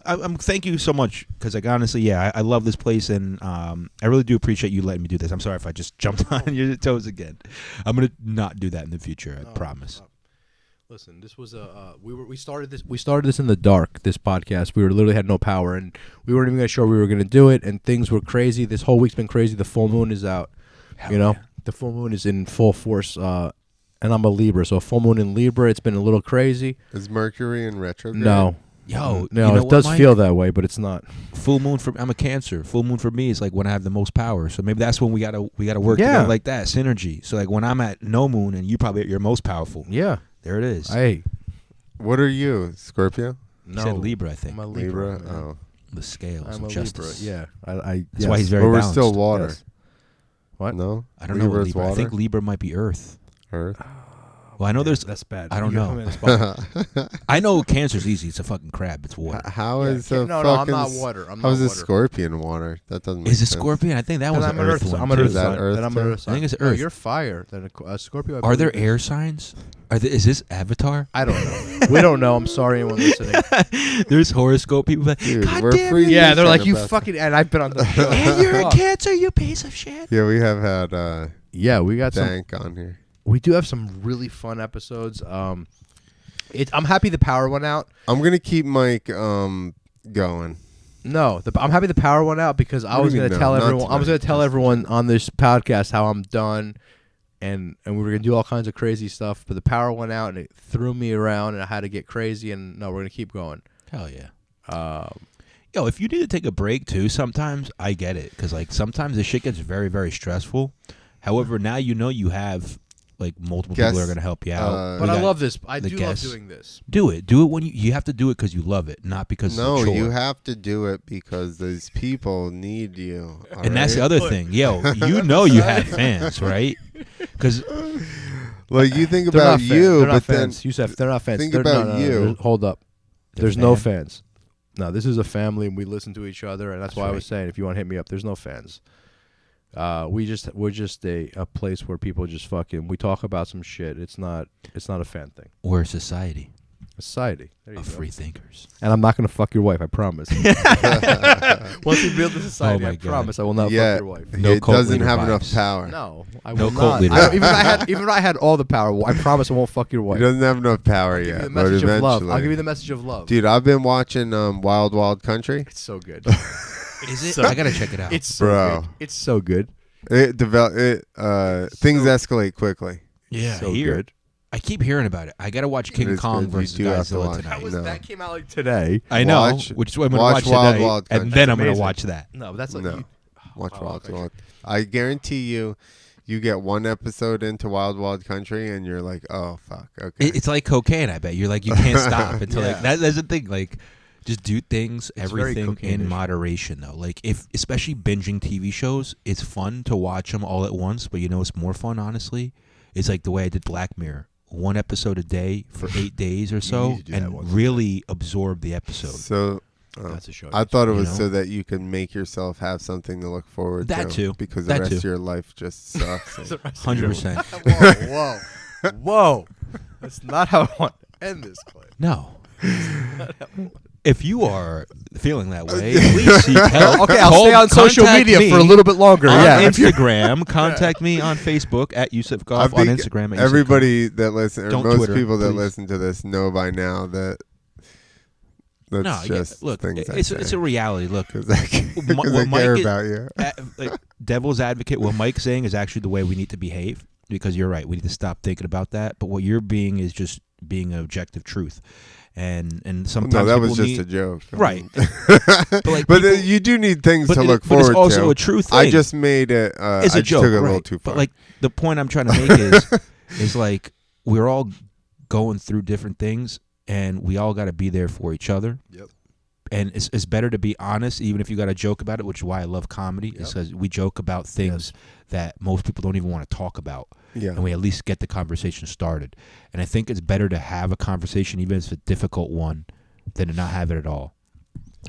D: I'm thank you so much because, like, honestly, yeah, I love this place, and I really do appreciate you letting me do this. I'm sorry if I just jumped on your toes again. I'm gonna not do that in the future. I promise.
B: Listen, this was we started this in the dark. This podcast, we literally had no power, and we weren't even sure we were gonna do it, and things were crazy. This whole week's been crazy. The full moon is out. The full moon is in full force. And I'm a Libra, so full moon in Libra. It's been a little crazy.
C: Is Mercury in retrograde?
B: No.
D: Yo,
B: no,
D: you know
B: it does
D: Mike?
B: feel that way, but it's not.
D: Full moon for I'm a Cancer. Full moon for me is like when I have the most power. So maybe that's when we gotta work
B: Yeah.
D: together like that synergy. So like when I'm at no moon and you probably at your most powerful.
B: Yeah.
D: There it is.
B: Hey.
C: What are you, Scorpio?
D: You said Libra, I think.
B: I'm a Libra.
C: Libra? Oh.
D: The scales
B: I'm
D: of
B: a
D: justice.
B: Libra. Yeah.
D: That's why he's very
C: But we're
D: balanced.
C: still water.
B: Yes. What?
C: No?
D: I don't know what
C: Libra's
D: Libra.
C: water?
D: I think Libra might be Earth.
C: Earth?
D: Well, I know there's.
B: That's bad.
D: I don't
B: You
D: know.
B: put me on the spot.
D: I know Cancer's easy. It's a fucking crab. It's water.
C: How
B: Yeah,
C: is
B: no,
C: a
B: no,
C: fucking...
B: I'm not water. I'm
C: How
B: not
C: is a
B: water.
C: scorpion water? That doesn't make
D: Is it
C: sense.
D: Scorpion? I think that was
B: I'm
D: an Earth one.
B: I'm an
D: too.
B: Earth
C: Is that
B: sign.
C: Earth
B: Then I'm
C: too?
B: an Earth
D: I
B: sign.
D: think it's
B: No,
D: Earth.
B: you're fire. Then a Scorpio. I
D: Are there
B: believe is-
D: air signs? Is this Avatar?
B: I don't know. We don't know. I'm sorry, anyone listening.
D: There's horoscope people. Like,
C: Dude,
D: God
C: we're
D: damn
C: free.
D: it.
B: Yeah, they're like, you
C: About-
B: fucking. And I've been on the show.
D: And you're a
B: Fuck.
D: Cancer, you piece of shit.
C: Yeah, we have had
B: Yeah, we got some.
C: Dank on here.
B: We do have some really fun episodes. I'm happy the power went out.
C: I'm going to keep Mike going.
B: No, I'm happy the power went out because I
C: What do
B: was
C: you
B: going
C: mean
B: to
C: no?
B: tell
C: Not
B: everyone. I was
C: tonight.
B: going to tell everyone on this podcast how I'm done, and we were going to do all kinds of crazy stuff. But the power went out and it threw me around, and I had to get crazy. And no, we're going to keep going.
D: Hell yeah. Yo, if you need to take a break too, sometimes I get it because like sometimes this shit gets very, very stressful. However, now you know you have like multiple people that are gonna help you out.
B: But
D: We
B: I
D: got
B: love this. I
D: the
B: do
D: guests.
B: love doing this.
D: Do it. Do it when you have to do it because you love it, not because
C: No,
D: it's a chore.
C: you have to do it because these people need you. all
D: And that's the
C: right?
D: other thing. Yo, you know you have fans, right? Because
C: Like, you think
B: They're
C: about
B: not fans.
C: you,
B: They're
C: but
B: not
C: then...
B: fans. Yusef, they're not fans.
C: think
B: They're,
C: about
B: no,
C: you.
B: Hold up.
D: They're
B: There's no
D: fan.
B: fans. No, this is a family, and we listen to each other, and that's why I was
D: right.
B: saying, if you want to hit me up, there's no fans. We're just a place where people just fucking we talk about some shit. It's not a fan thing.
D: we're a society
B: A society. There you
D: of
B: go.
D: free thinkers.
B: And I'm not gonna fuck your wife. I promise. Once we build the society,
D: Oh my
B: I
D: God.
B: promise I will not
C: Yeah,
B: fuck your wife.
D: No
C: it
D: cult
C: doesn't
D: leader
C: have
D: vibes.
C: enough power.
B: No, I
D: No
B: will
D: cult
B: not.
D: leader
B: Even
D: vibes.
B: if I had all the power, I promise I won't fuck your
C: He
B: wife.
C: doesn't have enough power
B: I'll give you
C: yet,
B: the
C: but
B: message of love.
C: eventually.
B: I'll give you the message of love.
C: Dude, I've been watching Wild Wild Country.
B: It's so good.
D: Is it?
B: So-
D: I gotta check it out.
B: It's so
C: Bro.
B: good. It's so good.
C: Things escalate quickly.
D: yeah,
B: so
D: here.
B: good.
D: I keep hearing about it. I gotta watch
C: It
D: King
C: is
D: Kong
C: good. You
D: versus
C: do have to
D: Godzilla
C: watch it.
D: tonight.
C: No.
B: That came out like today.
D: I know,
C: Watch-
D: which is what I'm gonna watch
C: Wild
D: today,
C: Wild
D: and
C: Country.
D: then I'm gonna
B: amazing.
D: watch that.
B: No, that's like
C: No.
B: you,
C: Watch
B: Wild
C: Wild
B: Country.
C: Wild. I guarantee you get one episode into Wild Wild Country and you're like, oh fuck, okay.
D: It's like cocaine. I bet you're like you can't stop until
B: Yeah.
D: like that's the thing. Like, just do things,
B: It's very
D: everything in
B: cocaine-ish.
D: moderation though. Like especially binging TV shows, it's fun to watch them all at once. But you know, it's more fun, honestly. It's like the way I did Black Mirror. One episode a day for 8 days or so,
B: need to do that
D: and
B: once a
D: really absorb the episode.
C: So
B: That's a show.
C: I thought it was
D: know?
C: so that you can make yourself have something to look forward
D: That
C: to.
D: too.
C: Because
D: That
C: the rest
D: too.
C: of your life just sucks.
D: 100%.
B: Whoa, whoa, whoa! That's not how I want to end this clip.
D: No. If you are feeling that way, please seek help.
B: Okay, I'll stay on social
D: Contact
B: media
D: me
B: for a little bit longer.
D: on
B: Yeah, if you're-
D: Instagram. Contact me on Facebook at Yusef Goff, on
C: think
D: Instagram. At
C: everybody that listen, or
D: Don't
C: most
D: Twitter,
C: people that
D: please.
C: listen to this know by now that that's
D: No, yeah,
C: just
D: look,
C: things
D: it's a reality. Look,
C: because I
D: what Mike
C: care
D: is-
C: about you.
D: like devil's advocate. What Mike's saying is actually the way we need to behave, because you're right. We need to stop thinking about that. But what you're being is just being an objective truth, and sometimes
C: No, that
D: people
C: was just
D: need,
C: a joke.
D: right.
C: but
D: like
C: but
D: people-
C: you do need things
D: but
C: to
D: it-
C: look
D: but
C: forward
D: it's also
C: to.
D: a true thing.
C: I just made it.
D: It's
C: I
D: a
C: just
D: joke,
C: took it a
D: right?
C: little too far.
D: But like the point I'm trying to make is like we're all going through different things, and we all got to be there for each other.
B: Yep.
D: and it's better to be honest, even if you got a joke about it, which is why I love comedy. Is because we joke about things that most people don't even want to talk about, and we at least get the conversation started. And I think it's better to have a conversation, even if it's a difficult one, than to not have it at all.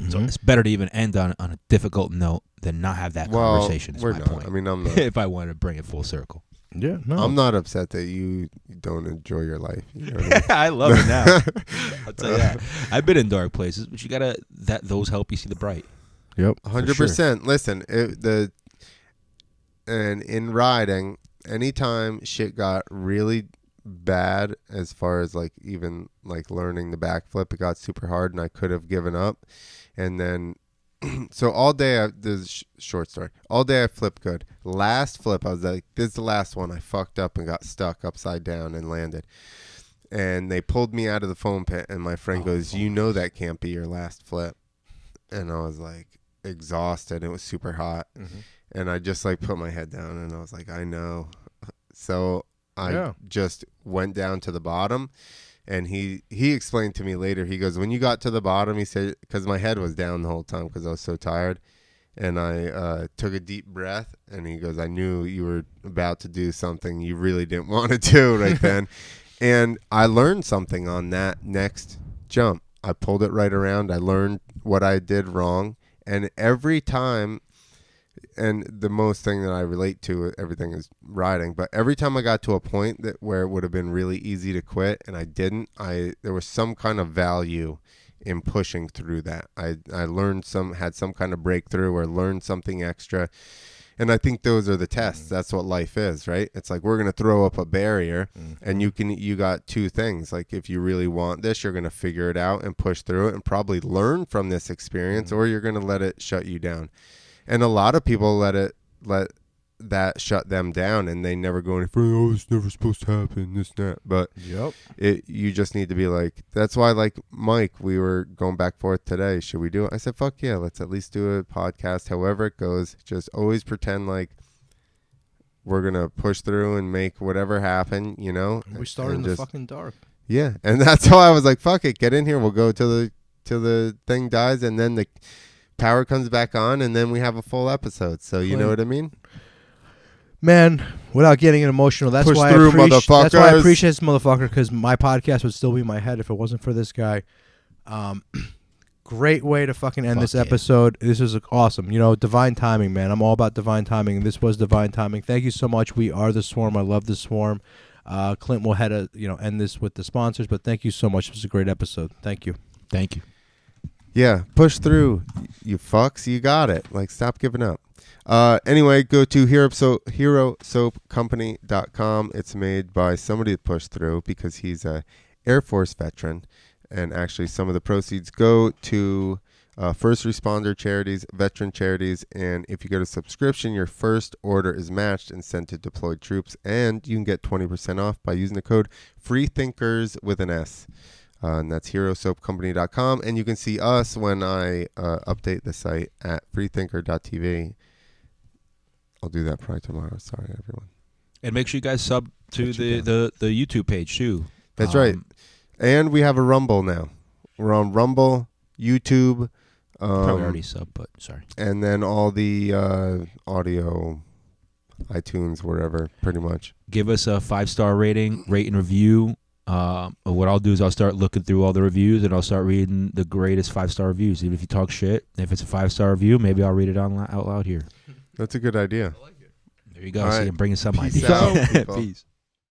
D: So it's better to even end on a difficult note than not have that conversation. Is
C: we're
D: my
C: not.
D: point.
C: I mean, I'm not.
D: If I wanted to bring it full circle.
B: Yeah, no.
C: I'm not upset that you don't enjoy your life. You know what I mean?
D: I love it now. I'll tell you that. I've been in dark places, but you gotta those help you see the bright.
B: Yep.
C: 100%. Listen, and in riding, anytime shit got really bad, as far as like even like learning the backflip, it got super hard, and I could have given up. And then, so all day, this is short story. All day I flipped good. Last flip, I was like, this is the last one. I fucked up and got stuck upside down and landed. And they pulled me out of the foam pit, and my friend goes, you know that can't be your last flip. And I was like exhausted. It was super hot. And I just like put my head down, and I was like, I know. So I just went down to the bottom. And he explained to me later, he goes, when you got to the bottom, he said, because my head was down the whole time because I was so tired. And I took a deep breath, and he goes, I knew you were about to do something you really didn't want to do right then. And I learned something on that next jump. I pulled it right around. I learned what I did wrong. And every time, and the most thing that I relate to, everything is riding, but every time I got to a point where it would have been really easy to quit and I didn't, there was some kind of value in pushing through that. I learned had some kind of breakthrough or learned something extra. And I think those are the tests. That's what life is, right? It's like we're going to throw up a barrier, and you got two things. Like if you really want this, you're going to figure it out and push through it and probably learn from this experience, or you're going to let it shut you down. And a lot of people let that shut them down, and they never go any further. Oh, it's never supposed to happen, this, that. But you just need to be like, that's why, like Mike, we were going back and forth today. Should we do it? I said, fuck yeah, let's at least do a podcast. However it goes, just always pretend like we're going to push through and make whatever happen, you know?
B: We started in the fucking dark.
C: Yeah, and that's why I was like, fuck it, get in here. We'll go till the thing dies, and then the power comes back on, and then we have a full episode. So you know what I mean?
B: Man, without getting emotional, that's why I appreciate this motherfucker, because my podcast would still be in my head if it wasn't for this guy. Great way to fucking end this episode. This is awesome. You know, divine timing, man. I'm all about divine timing. This was divine timing. Thank you so much. We are the Swarm. I love the Swarm. Clint will end this with the sponsors, but thank you so much. It was a great episode. Thank you.
D: Thank you.
C: Yeah, push through, you fucks. You got it. Like, stop giving up. Anyway, go to herosoapcompany.com. It's made by somebody that pushed through because he's a Air Force veteran. And actually, some of the proceeds go to first responder charities, veteran charities. And if you get a subscription, your first order is matched and sent to deployed troops. And you can get 20% off by using the code FREETHINKERS with an S. And that's herosoapcompany.com. And you can see us when I update the site at freethinker.tv. I'll do that probably tomorrow. Sorry, everyone.
D: And make sure you guys sub to the YouTube page, too.
C: That's right. And we have a Rumble now. We're on Rumble, YouTube.
D: Probably already sub, but sorry.
C: And then all the audio, iTunes, wherever, pretty much.
D: Give us a 5-star rating, rate and review. What I'll do is I'll start looking through all the reviews, and I'll start reading the greatest 5-star reviews. Even if you talk shit, if it's a 5-star review, maybe I'll read it out loud here.
C: That's a good idea.
B: I like it.
D: There you go.
C: All
D: See,
C: right.
D: I'm bringing some
C: Peace
D: ideas.
C: out, people.
D: Peace.